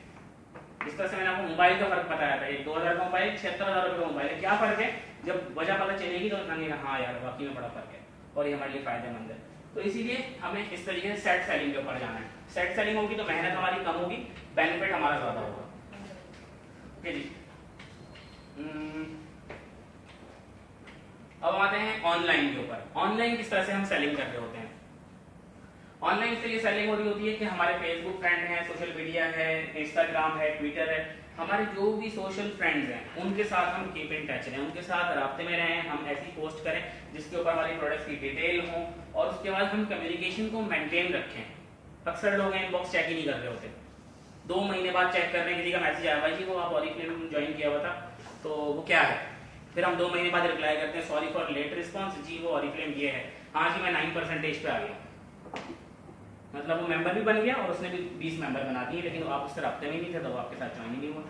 [SPEAKER 1] इस तरह से मैंने आपको मोबाइल का फर्क बताया था, 2,000 का मोबाइल, 76,000 रुपए का मोबाइल है। क्या फर्क है? जब वजह पता चलेगी तो लगेगा हाँ यार वाकई में बड़ा फर्क है और ये हमारे लिए फायदेमंद है। तो इसीलिए हमें इस तरीके से सेट सेलिंग के ऊपर जाना है। सेट सेलिंग होगी तो मेहनत हमारी कम होगी, बेनिफिट हमारा ज्यादा होगा। ओके जी, अब आते हैं ऑनलाइन के ऊपर। ऑनलाइन किस तरह से हम सेलिंग कर रहे होते हैं। ऑनलाइन से ये सेलिंग हो रही होती है कि हमारे फेसबुक फ्रेंड हैं, सोशल मीडिया है, इंस्टाग्राम है, ट्विटर है, हमारे जो भी सोशल फ्रेंड्स हैं उनके साथ हम कीप इन टच रहें, उनके साथ राब्ते में रहें। हम ऐसी पोस्ट करें जिसके ऊपर हमारी प्रोडक्ट्स की डिटेल हो और उसके बाद हम कम्युनिकेशन को मेंटेन रखें। अक्सर लोग इनबॉक्स चेक ही नहीं कर रहे होते, 2 महीने बाद चेक कर रहे हैं, किसी का मैसेज आया भाई जी वो आप ऑरिफ्लेम ज्वाइन किया हुआ था तो वो क्या है, फिर हम 2 महीने बाद रिप्लाई करते हैं सॉरी फॉर लेट रिस्पॉन्स, जी वो ऑरिफ्लेम ये है, हाँ जी मैं 9% पे आ गया। मतलब वो मेंबर भी बन गया और उसने भी 20 मेंबर बना दिए, लेकिन आप उससे रब्ते में नहीं थे तो वो आपके साथ ज्वाइन ही नहीं हुआ।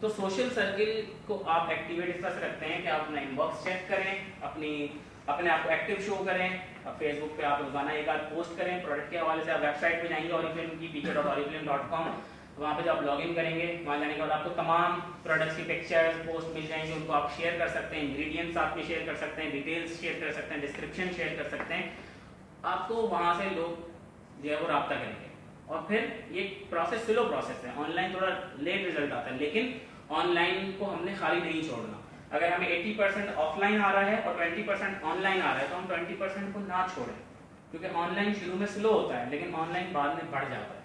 [SPEAKER 1] तो सोशल सर्किल को आप एक्टिवेट इस तरह से रखते हैं कि आप अपना इनबॉक्स चेक करें, अपने आप को एक्टिव शो करें। अब फेसबुक पे आप रोजाना एक आध पोस्ट करें प्रोडक्ट के हवाले से। आप वेबसाइट पे जाएंगे ऑरिफ्लेम की, picture.oriflame.com, वहाँ पे जब आप लॉगिन करेंगे वहाँ जाने के बाद आपको तमाम प्रोडक्ट्स की पिक्चर्स पोस्ट मिल जाएंगे, उनको आप शेयर कर सकते हैं, इंग्रेडिएंट्स आप में शेयर कर सकते हैं, डिटेल्स शेयर कर सकते हैं, डिस्क्रिप्शन शेयर कर सकते हैं। आपको वहाँ से लोग जो है वो राब्ता करेंगे और फिर ये प्रोसेस स्लो प्रोसेस है। ऑनलाइन थोड़ा लेट रिजल्ट आता है, लेकिन ऑनलाइन को हमने खाली नहीं छोड़ना। अगर हमें 80% ऑफलाइन आ रहा है और 20% ऑनलाइन आ रहा है तो हम 20% को ना छोड़ें, क्योंकि ऑनलाइन शुरू में स्लो होता है लेकिन ऑनलाइन बाद में बढ़ जाता है।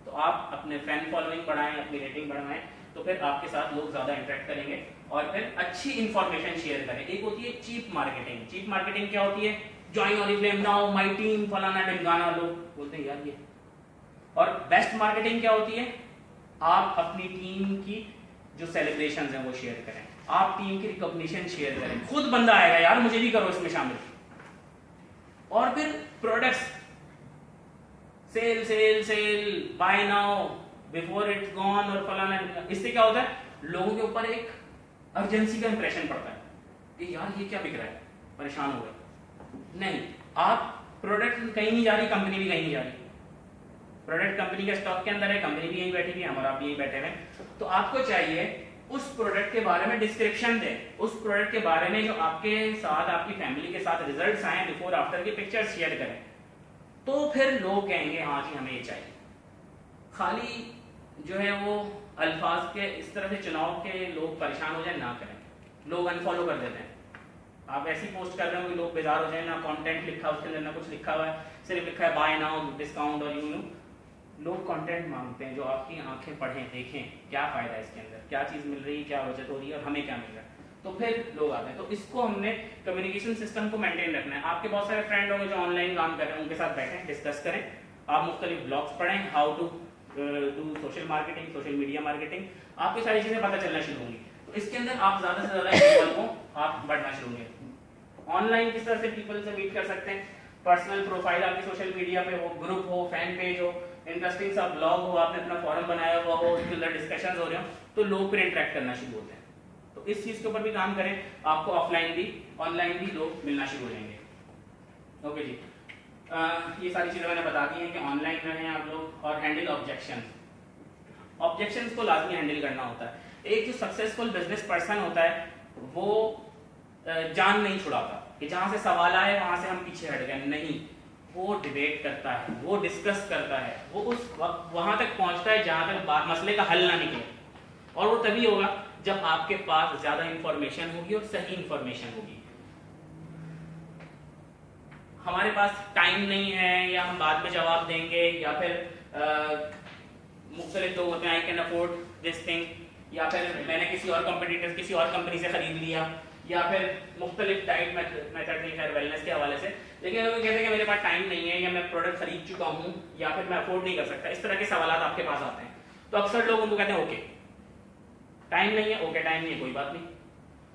[SPEAKER 1] तो आप अपने फैन फॉलोइंग बढ़ाएं, अपनी रेटिंग बढ़ाएं, तो फिर आपके साथ लोग ज्यादा इंटरेक्ट करेंगे और फिर अच्छी इंफॉर्मेशन शेयर करें। एक होती है चीप मार्केटिंग। चीप मार्केटिंग क्या होती है? Join Oriflame now, my team, फलाना ढिमकाना, लोग बोलते हैं यार ये। और बेस्ट मार्केटिंग क्या होती है? आप अपनी टीम की जो सेलिब्रेशंस हैं वो शेयर करें, आप टीम की रिकॉग्निशन शेयर करें, खुद बंदा आएगा यार मुझे भी करो इसमें शामिल। और फिर products sale sale sale, buy now, before it's gone और फलाना। इससे क्या होता है, लोगों के ऊपर एक अर्जेंसी का इंप्रेशन पड़ता है कि यार ये क्या बिक रहा है, परेशान हो गए। नहीं, आप प्रोडक्ट कहीं नहीं जा रही, कंपनी भी कहीं नहीं जा रही, प्रोडक्ट कंपनी के स्टॉक के अंदर है, कंपनी भी यहीं बैठी हुई है, हमारा आप भी यहीं बैठे हुए। तो आपको चाहिए उस प्रोडक्ट के बारे में डिस्क्रिप्शन दें, उस प्रोडक्ट के बारे में जो आपके साथ, आपकी फैमिली के साथ रिजल्ट्स आए, बिफोर आफ्टर की पिक्चर्स शेयर करें, तो फिर लोग कहेंगे हाँ जी हमें ये चाहिए। खाली जो है वो अल्फाज के इस तरह से चुनाव के लोग परेशान हो जाए ना करें, लोग अनफॉलो कर देते हैं। आप ऐसी पोस्ट कर रहे हो कि लोग बेजार हो जाए, ना कंटेंट लिखा उसके अंदर, ना कुछ लिखा हुआ है, सिर्फ लिखा है बाय नाउ, डिस्काउंट और यू नो। लोग कंटेंट मांगते हैं जो आपकी आंखें पढ़ें, देखें क्या फायदा है इसके अंदर, क्या चीज़ मिल रही है, क्या बचत हो रही है और हमें क्या मिल रहा है, तो फिर लोग आते हैं। तो इसको हमने कम्युनिकेशन सिस्टम को मेंटेन रखना है। आपके बहुत सारे फ्रेंड होंगे जो ऑनलाइन काम कर रहे हैं, उनके साथ बैठें, डिस्कस करें, आप मुख्तलिफ ब्लॉग्स पढ़ें, how to do social marketing, social media marketing, आपकी सारी चीज़ें पता चलना शुरू होंगी। तो इसके अंदर आप ज़्यादा से ज़्यादा पीपल को आप बढ़ना शुरू होंगे। ऑनलाइन किस तरह से पीपल से मीट कर सकते हैं, पर्सनल प्रोफाइल आपकी सोशल मीडिया पे हो, ग्रुप हो, फैन पेज हो, इंटरेस्टिंग सा ब्लॉग हो, आपने अपना फॉरम बनाया हुआ हो, उसके अंदर डिस्कशंस हो रहे हो, तो लोग फिर इंटरेक्ट करना शुरू होते हैं। तो इस चीज के ऊपर भी काम करें, आपको ऑफलाइन भी ऑनलाइन भी लोग मिलना शुरू हो जाएंगे। ओके जी, ये सारी चीजें मैंने बता दी हैं कि ऑनलाइन रहें आप लोग। और हैंडल ऑब्जेक्शंस को लाजमी हैंडल करना होता है। एक जो सक्सेसफुल बिजनेस पर्सन होता है वो जान नहीं छुड़ाता कि जहां से सवाल आए वहां से हम पीछे हट गए, नहीं, वो डिबेट करता है, वो डिस्कस करता है, वो उस वक्त वहां तक पहुंचता है जहां तक मसले का हल ना निकले। और वो तभी होगा जब आपके पास ज्यादा इंफॉर्मेशन होगी और सही इंफॉर्मेशन होगी। हमारे पास टाइम नहीं है, या हम बाद में जवाब देंगे, या फिर मुख्तलिफ लोग होते हैं, I can afford this thing, या फिर मैंने किसी और कॉम्पिटिटर, किसी और कंपनी से खरीद लिया, या फिर मुख्तलिफ डाइट मेथड नहीं है वेलनेस के हवाले से। लेकिन अगर कहते हैं कि मेरे पास टाइम नहीं है, या मैं प्रोडक्ट खरीद चुका हूँ, या फिर मैं अफोर्ड नहीं कर सकता, इस तरह के सवाल आपके पास आते हैं, तो अक्सर लोग उनको कहते हैं ओके टाइम नहीं है, ओके टाइम नहीं है, कोई बात नहीं।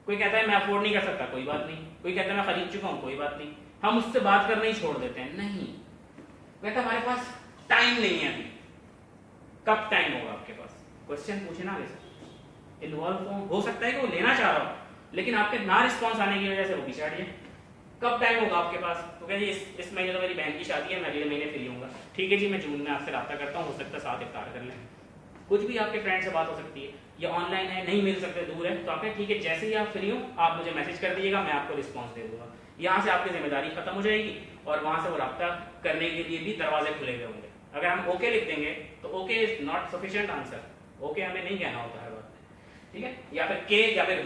[SPEAKER 1] कोई कहता है मैं अफोर्ड नहीं कर सकता, कोई बात नहीं। कोई कहता है मैं खरीद चुका हूँ, कोई बात नहीं। हम उससे बात करना ही छोड़ देते हैं। नहीं, कहता हमारे पास टाइम नहीं है अभी। कब टाइम होगा आपके पास? क्वेश्चन पूछे ना, इन्वॉल्व हो सकता है कि वो लेना चाह रहा हो, लेकिन आपके ना रिस्पॉन्स आने की वजह से वो पीछे हट जाए। कब टाइम होगा आपके पास? तो कहिए इस महीने तो मेरी बहन की शादी है, मैं अगले महीने फ्री होऊंगा। ठीक है जी, मैं जून में आपसे रब्ता करता हूँ, हो सकता है साथ इफ्तार कर लें। कुछ भी आपके फ्रेंड से बात हो सकती है, या ऑनलाइन है, नहीं मिल सकते, दूर है, तो आप ठीक है, जैसे ही आप फ्री हो आप मुझे मैसेज कर दीजिएगा, मैं आपको रिस्पॉन्स दे दूंगा। यहाँ से आपकी जिम्मेदारी खत्म हो जाएगी और वहां से वो रब्ता करने के लिए भी दरवाजे खुले हुए होंगे। अगर हम ओके लिख देंगे तो okay is not sufficient answer. Okay हमें नहीं कहना होता हर बात, ठीक है, या फिर के, या फिर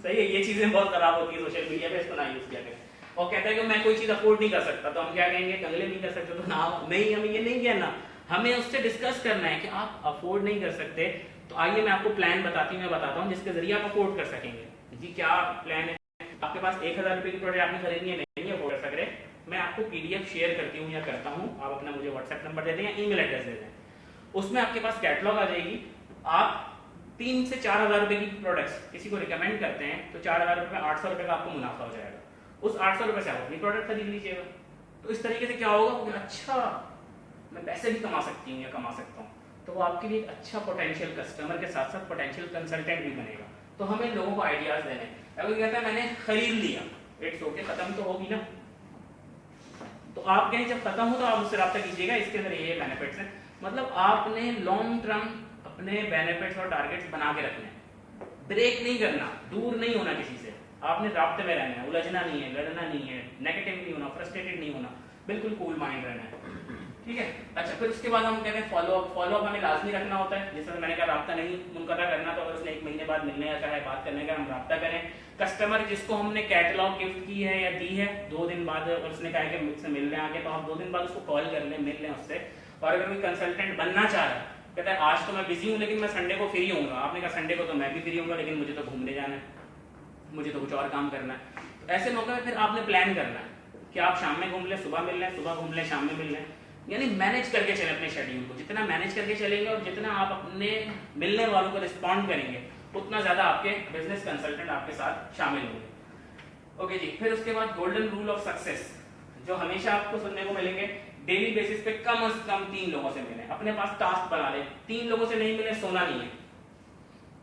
[SPEAKER 1] सही है। ये चीजें बहुत खराब होती है सोशल मीडिया पे, इसको ना यूज किया करें। और कहता है कि मैं कोई चीज अफोर्ड नहीं कर सकता, तो हम क्या कहेंगे, अगले नहीं कर सकते तो ना, नहीं, हमें ये नहीं कहना, हमें उससे डिस्कस करना है कि आप अफोर्ड नहीं कर सकते, तो आइए मैं आपको प्लान मैं बताता हूँ जिसके जरिए आप अफोर्ड कर सकेंगे। जी क्या प्लान है? आपके पास 1000 रुपए की प्रोडक्ट आपने खरीदनी है, नहीं अफोर्ड कर सक रहे, मैं आपको पीडीएफ शेयर करती हूँ या करता हूँ, आप अपना मुझे व्हाट्सएप नंबर दे दें या ईमेल एड्रेस दे दें, उसमें आपके पास कैटलॉग आ जाएगी। आप 3 से 4000 रुपए की प्रोडक्ट्स किसी को रिकमेंड करते हैं तो 4000 रुपए में 800 रुपए का आपको मुनाफा हो जाएगा। उस 800 रुपए से आप अपनी प्रोडक्ट खरीद लीजिएगा। तो इस तरीके से क्या होगा कि अच्छा मैं पैसे भी कमा सकती हूँ या कमा सकता हूँ, तो वो आपके लिए एक अच्छा पोटेंशियल कस्टमर के साथ साथ पोटेंशियल कंसल्टेंट भी बनेगा। तो हमें लोगों को आइडियाज देने, अगर कहता है मैंने खरीद लिया, इट्स ओके, खत्म तो होगी ना, तो आप कहें जब खत्म हो तो आप उससे रब्ता कीजिएगा। इसके अंदर ये बेनिफिट्स हैं, मतलब आपने लॉन्ग टर्म अपने बेनिफिट्स और टारगेट्स बना के रखने हैं, ब्रेक नहीं करना, दूर नहीं होना किसी से, आपने राब्ते में रहना है, उलझना नहीं है, लड़ना नहीं है, नेगेटिव नहीं होना, फ्रस्ट्रेटेड नहीं होना, बिल्कुल कूल माइंड रहना है, ठीक है। अच्छा, फिर उसके बाद हम कहते हैं फॉलोअप हमें लाजमी रखना होता है। जैसे मैंने कहा राब्ता नहीं मुनक़ता करना, तो अगर उसने 1 महीने बाद मिलने का है, बात करने का, हम राब्ता करें। कस्टमर जिसको हमने कैटलॉग गिफ्ट की है या दी है, 2 दिन बाद उसने कहा कि मुझसे मिलने आके, तो आप 2 दिन बाद उसको कॉल कर लें, मिल लें उससे। और अगर कोई कंसल्टेंट बनना चाह रहा है, कहता है आज तो मैं बिजी हूँ लेकिन मैं संडे को फ्री हूँ, आपने कहा संडे को तो मैं भी फ्री हूँ लेकिन मुझे तो घूमने जाना है, मुझे तो कुछ और काम करना है, तो ऐसे मौके में फिर आपने प्लान करना है कि आप शाम में घूम लें, सुबह मिल लें, सुबह घूम लें, शाम में मिल लें, यानी मैनेज करके चलें अपने शेड्यूल को। जितना मैनेज करके चलेंगे और जितना आप अपने मिलने वालों को रिस्पॉन्ड करेंगे, उतना ज्यादा आपके बिजनेस कंसल्टेंट आपके साथ शामिल होंगे। ओके जी, फिर उसके बाद गोल्डन रूल ऑफ सक्सेस जो हमेशा आपको सुनने को मिलेंगे, डेली बेसिस पे कम से कम 3 लोगों से मिले, अपने पास टास्क बना ले। 3 लोगों से नहीं मिले सोना नहीं है।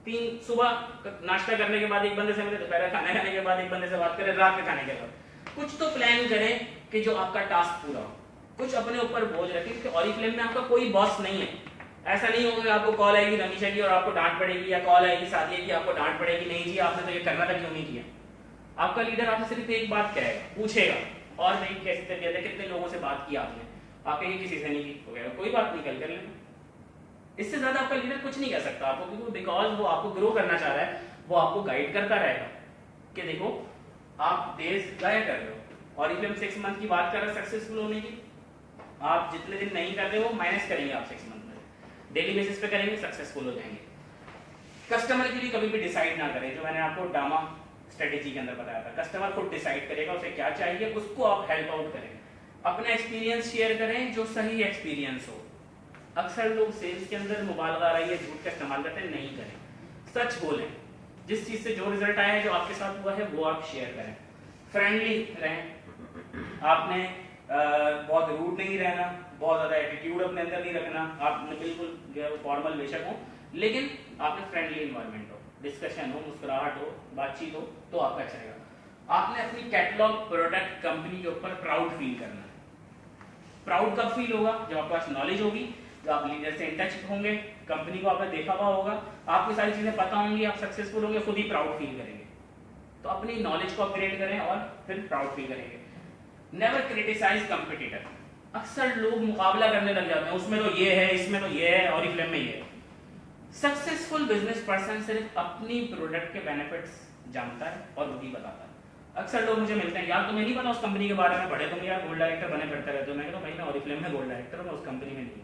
[SPEAKER 1] 3 सुबह नाश्ता करने के बाद एक बंदे से मिले, दोपहर खाना खाने के बाद एक बंदे से बात करें, रात के खाने के बाद। कुछ तो प्लान करें कि जो आपका टास्क पूरा हो, कुछ अपने ऊपर बोझ रखें, क्योंकि ऑरिफ्लेम में आपका कोई बॉस नहीं है। ऐसा नहीं होगा कि आपको कॉल आएगी रमीशा की और आपको डांट पड़ेगी, या कॉल आएगी सादिया की आपको डांट पड़ेगी, नहीं जी आपने तो ये करना था क्यों नहीं किया। आपका लीडर आपसे सिर्फ एक बात कहेगा, पूछेगा और नहीं कैसी तबीयत है, कितने लोगों से बात की आपने, आप कहेंगे किसी से नहीं की, वगैरह कोई बात नहीं, कल कर लेना। इससे ज्यादा आपका लीडर कुछ नहीं कह सकता आपको, क्योंकि बिकॉज वो आपको ग्रो करना चाह रहा है, वो आपको गाइड करता रहेगा कि देखो आप देश गाया कर रहे हो। ऑरिफ्लेम 6 मंथ की बात कर रहे हैं सक्सेसफुल होने की, आप जितने दिन नहीं कर रहे हो माइनस करेंगे आप 6 मंथ में, डेली बेसिस पे करेंगे, सक्सेसफुल हो जाएंगे। कस्टमर के लिए कभी भी डिसाइड ना करें, जो मैंने आपको डामा स्ट्रेटेजी के अंदर बताया था, कस्टमर खुद डिसाइड करेगा उसे क्या चाहिए, उसको आप हेल्प आउट करें। अपना एक्सपीरियंस शेयर करें जो सही एक्सपीरियंस हो। अक्सर लोग सेल्स के अंदर मुबालगा रही है, झूठ का इस्तेमाल करते हैं, नहीं करें, सच बोलें। जिस चीज से जो रिजल्ट आया है, जो आपके साथ हुआ है, वो आप शेयर करें। फ्रेंडली रहें, आपने बहुत रूड नहीं रहना, बहुत ज्यादा एटीट्यूड अपने अंदर नहीं रखना, आपने बिल्कुल जो है फॉर्मल बेशक हो, लेकिन आपने फ्रेंडली एनवायरनमेंट हो, डिस्कशन हो, मुस्कुराहट हो, बातचीत हो, तो आपका अच्छा रहेगा। आपने अपनी कैटलॉग प्रोडक्ट कंपनी के ऊपर प्राउड फील करना है। प्राउड कब फील होगा? जब आपके पास नॉलेज होगी, जब आप लीडर से इन टच होंगे, कंपनी को आपने देखा हुआ होगा, आपको सारी चीजें पता होंगी, आप सक्सेसफुल होंगे, खुद ही प्राउड फील करेंगे। तो अपनी नॉलेज को अपग्रेड करें और फिर प्राउड फील करेंगे। Never criticise competitor. अक्सर लोग मुकाबला करने लग जाते हैं, उसमें तो ये है, इसमें तो ये है, ऑरिफ्लेम में ये है। सक्सेसफुल बिजनेस पर्सन सिर्फ अपनी प्रोडक्ट के बेनिफिट्स जानता है और वही बताता है। अक्सर लोग मुझे मिलते हैं, यार तुम्हें नहीं पता उस कंपनी के बारे में, बड़े तुम यार गोल्ड डायरेक्टर बने फिरते रहते हो। मैं कहता हूं भाई मैं ऑरिफ्लेम में गोल्ड डायरेक्टर हूं, मैं उस कंपनी में नहीं,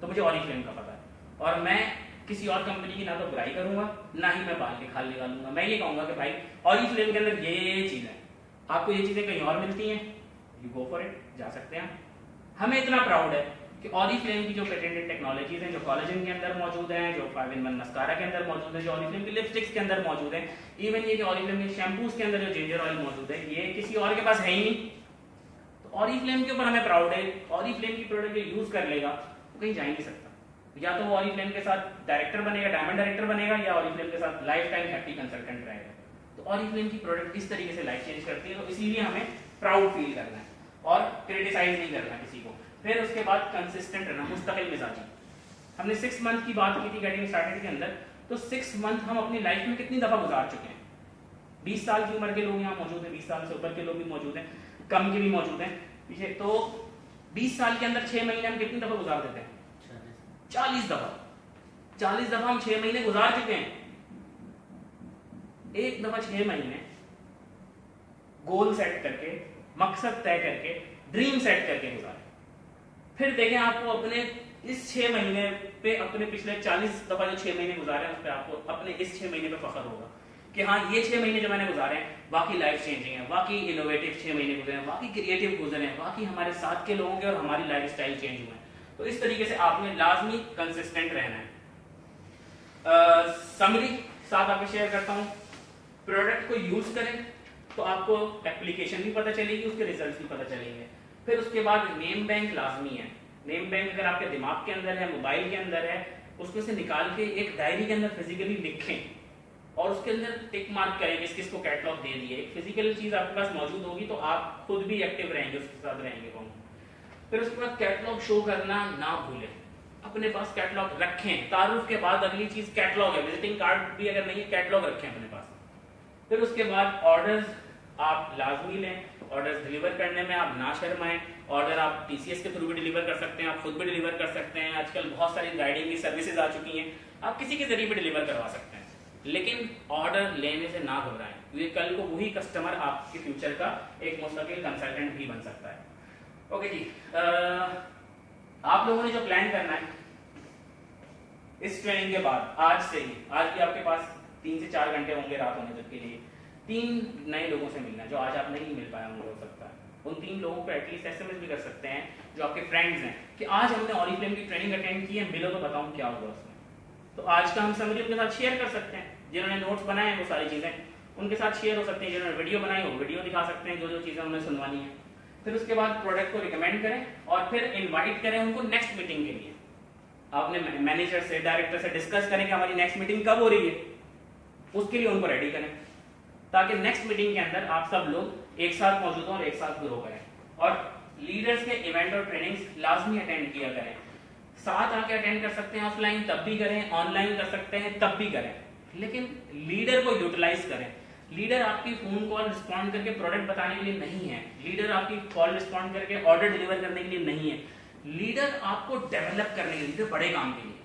[SPEAKER 1] तो मुझे ऑरिफ्लेम का पता है। और मैं किसी और कंपनी की ना तो बुराई करूंगा, ना ही मैं बाल के खाल निकालूंगा। मैं ये कहूंगा कि भाई ऑरिफ्लेम के अंदर ये चीज है, आपको ये चीजें कहीं और मिलती हैं, यू गो फॉर इट, जा सकते हैं। हमें इतना प्राउड है कि ऑरिफ्लेम की जो पेटेंटेड टेक्नोलॉजीज हैं, जो कोलेजन के अंदर मौजूद हैं, जो 5-in-1 मस्कारा के अंदर मौजूद है, जो ऑरिफ्लेम की लिपस्टिक्स के अंदर मौजूद है, इवन ये जो ऑरिफ्लेम के शैम्पूज के अंदर जो जिंजर ऑयल मौजूद है, ये किसी और के पास है ही नहीं। तो ऑरिफ्लेम के ऊपर हमें प्राउड है। ऑरिफ्लेम की प्रोडक्ट जो यूज कर लेगा वो कहीं जा ही नहीं सकता। या तो वो ऑरिफ्लेम के साथ डायरेक्टर बनेगा, डायमंड डायरेक्टर बनेगा, या ऑरिफ्लेम के साथ लाइफ टाइम हैप्पी कंसल्टेंट रहेगा। तो ऑरिफ्लेम की प्रोडक्ट इस तरीके से लाइफ चेंज करती है, तो इसीलिए हमें प्राउड फील करना है और क्रिटिसाइज नहीं करना किसी को। फिर उसके बाद कंसिस्टेंट रहना, मुस्तकिल मिजाजी। हमने 6 मंथ की बात की थी गेटिंग स्टार्टेड के अंदर, तो 6 मंथ हम अपनी लाइफ में कितनी दफा गुजार चुके हैं। 20 साल की उम्र के लोग यहाँ मौजूद हैं, 20 साल से ऊपर के लोग भी मौजूद हैं, कम के भी मौजूद हैं पीछे। तो 20 साल के अंदर 6 महीने हम कितनी दफा गुजार देते हैं? 40 दफा। 40 दफा हम 6 महीने गुजार चुके हैं। एक दफा 6 महीने गोल सेट करके, मकसद तय करके, ड्रीम सेट करके गुजारे। फिर देखें आपको अपने इस 6 महीने पे, अपने पिछले 40 दफा जो 6 महीने गुजारे हैं, उस पर आपको अपने इस 6 महीने पे फख्र होगा कि हाँ ये 6 महीने जो मैंने गुजारे हैं वाकई लाइफ चेंजिंग है, वाकई इनोवेटिव 6 महीने गुजरे हैं, वाकई क्रिएटिव गुजरे हैं, वाकई हमारे साथ के लोगों के और हमारी लाइफ स्टाइल चेंज हुए हैं। तो इस तरीके से आपने लाजमी कंसिस्टेंट रहना है। समरी साथ आपको शेयर करता हूँ। प्रोडक्ट को यूज करें तो आपको एप्लीकेशन भी पता चलेगी, उसके रिजल्ट भी पता चलेंगे। फिर उसके बाद नेम बैंक लाजमी है। नेम बैंक अगर आपके दिमाग के अंदर है, मोबाइल के अंदर है, उसमें से निकाल के एक डायरी के अंदर फिजिकली लिखें और उसके अंदर टिक मार्क करें किस किस को कैटलॉग दे दिए। एक फिजिकल चीज आपके पास मौजूद होगी तो आप खुद भी एक्टिव रहेंगे, उसके साथ रहेंगे। फिर उसके बाद कैटलॉग शो करना ना भूलें, अपने पास कैटलॉग रखें। तारुफ के बाद अगली चीज कैटलॉग है, विजिटिंग कार्ड भी अगर नहीं है, कैटलॉग रखें अपने पास। फिर उसके बाद ऑर्डर्स आप लाजमी लें, ऑर्डर्स डिलीवर करने में आप ना शर्माएं। ऑर्डर आप टीसीएस के थ्रू भी डिलीवर कर सकते हैं, आप खुद भी डिलीवर कर सकते हैं। आजकल बहुत सारी गाइडिंग की सर्विसेज आ चुकी हैं, आप किसी के जरिए भी डिलीवर करवा सकते हैं। लेकिन ऑर्डर लेने से ना घबराएं, क्योंकि कल को वही कस्टमर आपके फ्यूचर का एक मुस्तकिल कंसल्टेंट भी बन सकता है। ओके जी, आप लोगों ने जो प्लान करना है इस ट्रेनिंग के बाद, आज से ही, आज भी आपके पास 3 से 4 घंटे होंगे रात होने तक के लिए। 3 नए लोगों से मिलना जो आज आप नहीं मिल पाए होंगे, हो सकता है उन 3 लोगों को एटलीस्ट एसएमएस भी कर सकते हैं जो आपके फ्रेंड्स हैं कि आज हमने ऑरिफ्लेम की ट्रेनिंग अटेंड की है, मिलो तो बताऊं क्या हुआ उसमें। तो आज का हम समरी उनके साथ शेयर कर सकते हैं। जिन्होंने नोट्स बनाए हैं वो सारी चीजें उनके साथ शेयर हो सकती हैं, जिन्होंने वीडियो बनाई हो वीडियो दिखा सकते हैं, जो जो चीजें उन्हें सुनवानी है। फिर उसके बाद प्रोडक्ट को रिकमेंड करें और फिर इनवाइट करें उनको नेक्स्ट मीटिंग के लिए। अपने मैनेजर से, डायरेक्टर से डिस्कस करें कि हमारी नेक्स्ट मीटिंग कब हो रही है, उसके लिए उनको रेडी करें, ताकि नेक्स्ट मीटिंग के अंदर आप सब लोग एक साथ मौजूद हो और एक साथ ग्रो करें। और लीडर्स के इवेंट और ट्रेनिंग्स लाजमी अटेंड किया करें। साथ आके अटेंड कर सकते हैं ऑफलाइन तब भी करें, ऑनलाइन कर सकते हैं तब भी करें, लेकिन लीडर को यूटिलाइज करें। लीडर आपकी फोन कॉल रिस्पॉन्ड करके प्रोडक्ट बताने के लिए नहीं है, लीडर आपकी कॉल रिस्पॉन्ड करके ऑर्डर डिलीवर करने के लिए नहीं है, लीडर आपको डेवलप करने के लिए, बड़े काम के लिए।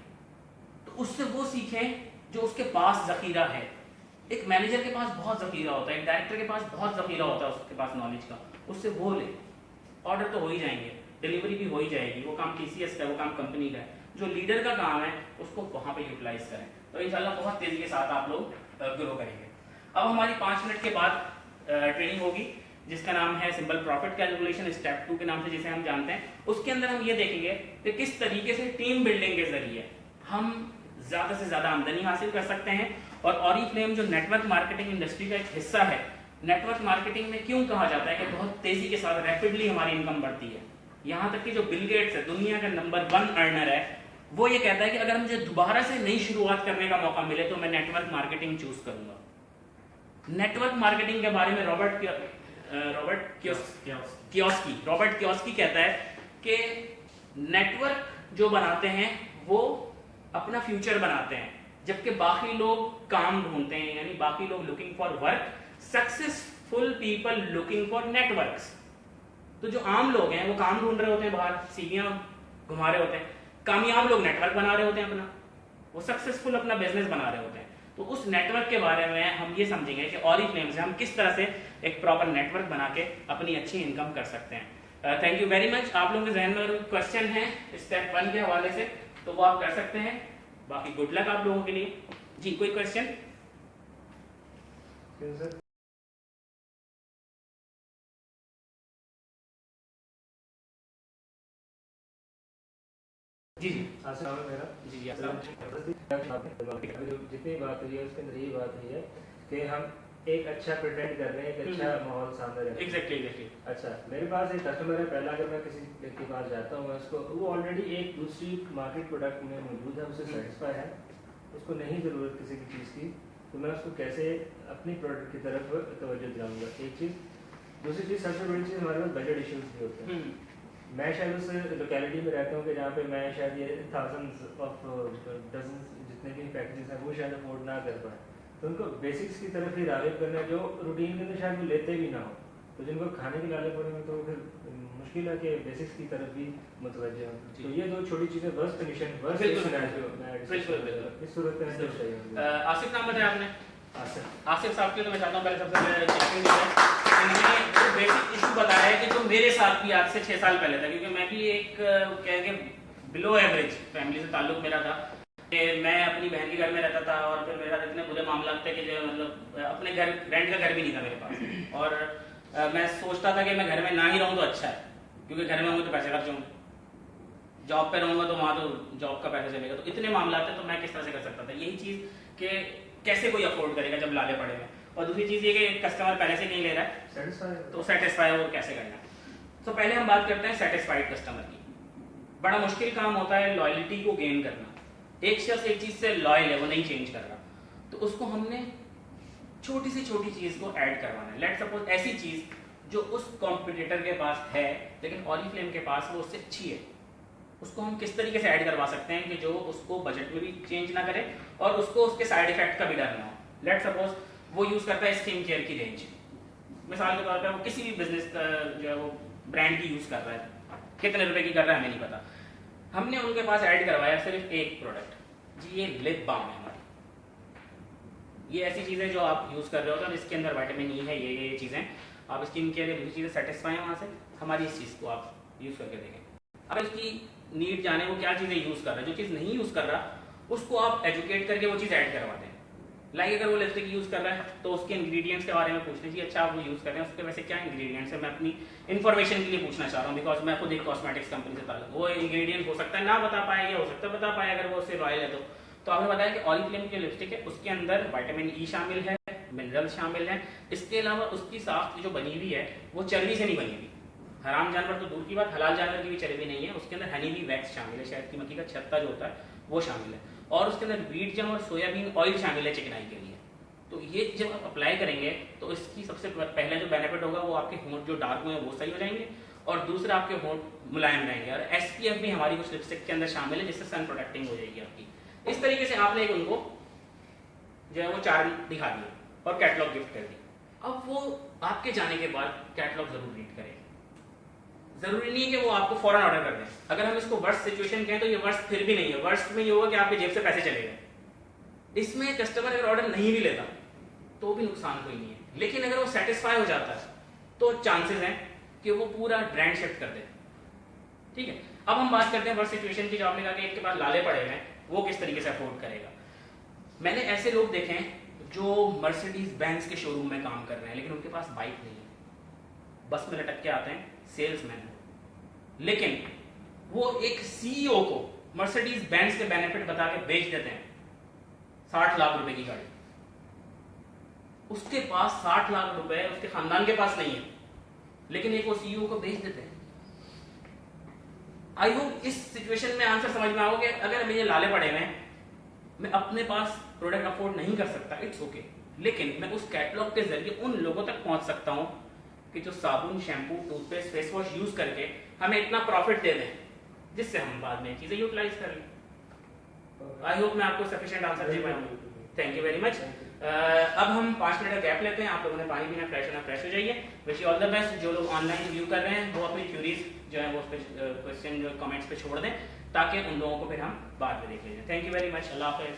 [SPEAKER 1] तो उससे वो सीखें जो उसके पास जखीरा है। एक मैनेजर के पास बहुत जखीरा होता है, एक डायरेक्टर के पास बहुत जखीरा होता है उसके पास नॉलेज का, उससे वो ले, ऑर्डर तो हो ही जाएंगे, डिलीवरी भी हो ही जाएगी, वो काम टीसीएस का है, वो काम कंपनी का है। जो लीडर का काम है उसको वहां पे यूटिलाइज करें, तो इंशाल्लाह बहुत तेजी के साथ आप लोग ग्रो करेंगे। अब हमारी 5 मिनट के बाद ट्रेनिंग होगी जिसका नाम है सिंपल प्रॉफिट कैलकुलेशन, स्टेप 2 के नाम से जिसे हम जानते हैं। उसके अंदर हम ये देखेंगे कि किस तरीके से टीम बिल्डिंग के जरिए हम ज्यादा से ज्यादा आमदनी हासिल कर सकते हैं। और ऑरिफ्लेम जो नेटवर्क मार्केटिंग इंडस्ट्री का एक हिस्सा है, नेटवर्क मार्केटिंग में क्यों कहा जाता है कि बहुत तेजी के साथ रैपिडली हमारी इनकम बढ़ती है। यहाँ तक कि जो बिल गेट्स है, दुनिया का नंबर 1 अर्नर है, वो ये कहता है कि अगर मुझे दोबारा से नई शुरुआत करने का मौका मिले तो मैं नेटवर्क मार्केटिंग चूज करूंगा। नेटवर्क मार्केटिंग के बारे में रॉबर्ट कियोस्की कहता है कि नेटवर्क जो बनाते हैं वो अपना फ्यूचर बनाते हैं, जबकि बाकी लोग काम ढूंढते हैं, यानी बाकी लोग looking for work, successful people looking for networks. तो जो आम लोग हैं वो काम ढूंढ रहे होते हैं, बाहर सीढ़ियां घुमा रहे होते हैं, कामयाब लोग नेटवर्क बना रहे होते हैं अपना, वो सक्सेसफुल अपना बिजनेस बना रहे होते हैं। तो उस नेटवर्क के बारे में हम ये समझेंगे कि ऑरिफ्लेम से हम किस तरह से एक प्रॉपर नेटवर्क बना के अपनी अच्छी इनकम कर सकते हैं। Thank you very much. आप लोगों के जहन में क्वेश्चन है स्टेप 1 के हवाले से तो वो आप कर सकते हैं, बाकी गुड लक आप लोगों के लिए। जी कोई क्वेश्चन? जी जी
[SPEAKER 2] आसिफ मेरा
[SPEAKER 1] जी जी
[SPEAKER 2] जितनी बात हुई है उसके अंदर यही बात हुई है कि हम एक अच्छा प्रेजेंट कर रहे हैं, एक अच्छा माहौल सामने रख रहे हैं।
[SPEAKER 1] एग्जैक्टली।
[SPEAKER 2] अच्छा, मेरे पास एक कस्टमर है, पहला अगर मैं किसी के पास जाता हूँ, मैं उसको, वो ऑलरेडी एक दूसरी मार्केट प्रोडक्ट में मौजूद है, उससे सेटिस्फाई है, उसको नहीं ज़रूरत किसी की चीज़ की, तो मैं उसको कैसे अपनी प्रोडक्ट की तरफ तवज्जो दिलाऊंगा, एक चीज़। दूसरी चीज़, सबसे बड़ी चीज़, हमारे पास बजट इश्यूज भी होते हैं। मैं शायद उस लोकेलिटी में रहता हूँ कि जहाँ पे मैं शायद ये थाउजेंड्स ऑफ डजन जितने भी पैकेजेस हैं वो शायद अफोर्ड ना कर पाए, तो उनको बेसिक्स की तरफ ही राग़िब करना है, जो रूटीन के अंदर शायद वो लेते भी ना हो, तो जिनको खाने के लाले पड़े तो फिर मुश्किल है कि बेसिक्स की तरफ भी मुतवज्जह हो। तो ये दो छोटी चीज़ें, वर्स्ट कंडीशन, वर्स्ट इस सूरत में चाहिए।
[SPEAKER 1] आसिफ नाम बताया आपने? आसिफ साहब के तो मैं चाहता हूँ पहले सबसे बेसिक इशू बताया है कि जो मेरे साथ भी आज से 6 साल पहले था, क्योंकि मैं भी एक कहेंगे बिलो एवरेज फैमिली से ताल्लुक मेरा था कि मैं अपनी बहन के घर में रहता था और फिर मेरे साथ इतने बुरे मामला थे कि जो मतलब अपने घर, रेंट का घर भी नहीं था मेरे पास, और मैं सोचता था कि मैं घर में ना ही रहूँ तो अच्छा है, क्योंकि घर में होंगे तो पैसे खर्च होंगे, जॉब पे रहूँगा तो वहाँ तो जॉब का पैसा चलेगा, तो इतने मामला थे, तो मैं किस तरह से कर सकता था। यही चीज़ कि कैसे कोई अफोर्ड करेगा जब लाले पड़े हैं, और दूसरी चीज़ ये कि कस्टमर पहले से नहीं ले रहा है तो सेटिस्फाई और कैसे करना है। तो पहले हम बात करते हैं सेटिस्फाइड कस्टमर की। बड़ा मुश्किल काम होता है लॉयल्टी को गेन करना। एक शख्स एक चीज़ से लॉयल है, वो नहीं चेंज कर रहा, तो उसको हमने छोटी से छोटी चीज़ को ऐड करवाना है। लेट्स सपोज ऐसी चीज़ जो उस कॉम्पिटिटर के पास है लेकिन ऑरिफ्लेम के पास वो उससे अच्छी है, उसको हम किस तरीके से ऐड करवा सकते हैं कि जो उसको बजट में भी चेंज ना करे और उसको उसके साइड इफेक्ट का भी डर ना हो। लेट्स सपोज वो यूज़ करता है स्किन केयर की रेंज, मिसाल के तौर पर वो किसी भी बिजनेस का जो है वो ब्रांड की यूज़ कर रहा है, कितने रुपए की कर रहा है हमें नहीं पता, हमने उनके पास ऐड करवाया सिर्फ एक प्रोडक्ट, जी ये लिप बाम है हमारी, ये ऐसी चीज़ें जो आप यूज़ कर रहे हो तो इसके अंदर विटामिन ई है, ये चीज़ें आप स्किन केयर या दूसरी चीज़ें सेटिस्फाई हैं वहाँ से, हमारी इस चीज़ को आप यूज़ करके देखें। अब इसकी नीड जाने वो क्या चीज़ें यूज़ कर रहा है, जो चीज़ नहीं यूज़ कर रहा उसको आप एजुकेट करके वो चीज़ ऐड करवाते हैं। लाइक अगर वो लिपस्टिक यूज़ कर रहा है तो उसके इंग्रेडिएंट्स के बारे में पूछना चाहिए, अच्छा आप वो यूज़ कर रहे हैं उसके वैसे क्या इंग्रेडिएंट्स है, मैं अपनी इन्फॉर्मेशन के लिए पूछना चाह रहा हूँ, बिकॉज मैं खुद एक कॉस्मेटिक्स कंपनी से ताल्लुक, वो इंग्रेडिएंट हो सकता है ना बता पाए या हो सकता है बता पाए अगर वो उससे रॉयल है तो आपने बताया कि ऑरिफ्लेम की लिपस्टिक है उसके अंदर विटामिन ई शामिल है, मिनरल शामिल है, इसके अलावा उसकी साफ्त जो बनी हुई है वो चर्बी से नहीं बनी हुई, हराम जानवर तो दूर की बात, हलाल जानवर की भी चर्बी नहीं है, उसके अंदर हनी बी वैक्स शामिल है, शहद की मक्खी का छत्ता जो होता है वो शामिल है, और उसके अंदर व्हीट जम और सोयाबीन ऑयल शामिल है चिकनाई के लिए। तो ये जब आप अप्लाई करेंगे तो इसकी सबसे पहले जो बेनिफिट होगा वो आपके होंठ जो डार्क हुए हैं वो सही हो जाएंगे, और दूसरा आपके होंठ मुलायम रहेंगे, और SPF भी हमारी कुछ लिपस्टिक के अंदर शामिल है जिससे सन प्रोटेक्टिंग हो जाएगी आपकी। इस तरीके से आपने एक उनको जो है वो 4 दिखा दिए और कैटलॉग गिफ्ट कर दी। अब वो आपके जाने के बाद कैटलॉग जरूर रीड करें, जरूरी नहीं है कि वो आपको फौरन ऑर्डर कर दें। अगर हम इसको वर्स्ट सिचुएशन कहें तो ये वर्स्ट फिर भी नहीं है, वर्स्ट में ये होगा कि आपके जेब से पैसे चले गए। इसमें कस्टमर अगर ऑर्डर नहीं भी लेता तो भी नुकसान कोई नहीं है, लेकिन अगर वो सेटिस्फाई हो जाता है तो चांसेस हैं कि वो पूरा ब्रांड शिफ्ट कर दे। ठीक है, अब हम बात करते हैं वर्स्ट सिचुएशन की, जो आपने कहा कि एक के पास लाले पड़े हैं, वो किस तरीके से अफोर्ड करेगा। मैंने ऐसे लोग देखे हैं जो मर्सिडीज बेंज के शोरूम में काम कर रहे हैं लेकिन उनके पास बाइक नहीं है, बस में लटक के आते हैं, सेल्समैन है, लेकिन वो एक CEO को मर्सिडीज बेंज के बेनिफिट बता के बेच देते हैं 60 लाख रुपए की गाड़ी। उसके पास 60 लाख रुपए उसके खानदान के पास नहीं है, लेकिन एक वो CEO को बेच देते हैं। आई होप इस सिचुएशन में आंसर समझ में आओ कि अगर मुझे लाले पड़े हुए हैं, मैं अपने पास प्रोडक्ट अफोर्ड नहीं कर सकता, इट्स ओके, लेकिन मैं उस कैटलॉग के जरिए उन लोगों तक पहुंच सकता हूं कि जो साबुन, shampoo, toothpaste, face wash use करके हमें इतना प्रॉफिट दे दें जिससे हम बाद में चीजें यूटिलाइज कर लें। आई होप मैं आपको सफिशिएंट आंसर दे पाया हूं। Thank you very much. अब हम 5 मिनट का गैप लेते हैं, आप लोगों ने पानी पीना, फ्रेश होना, फ्रेश हो जाइए। Wish you all the best. जो लोग ऑनलाइन व्यू कर रहे हैं वो अपनी थ्योरीज जो है वो उस पर क्वेश्चन जो कमेंट्स पे छोड़ दें ताकि उन लोगों को फिर हम बाद में देख लेंगे। थैंक यू वेरी मच, अल्लाह हाफिज़।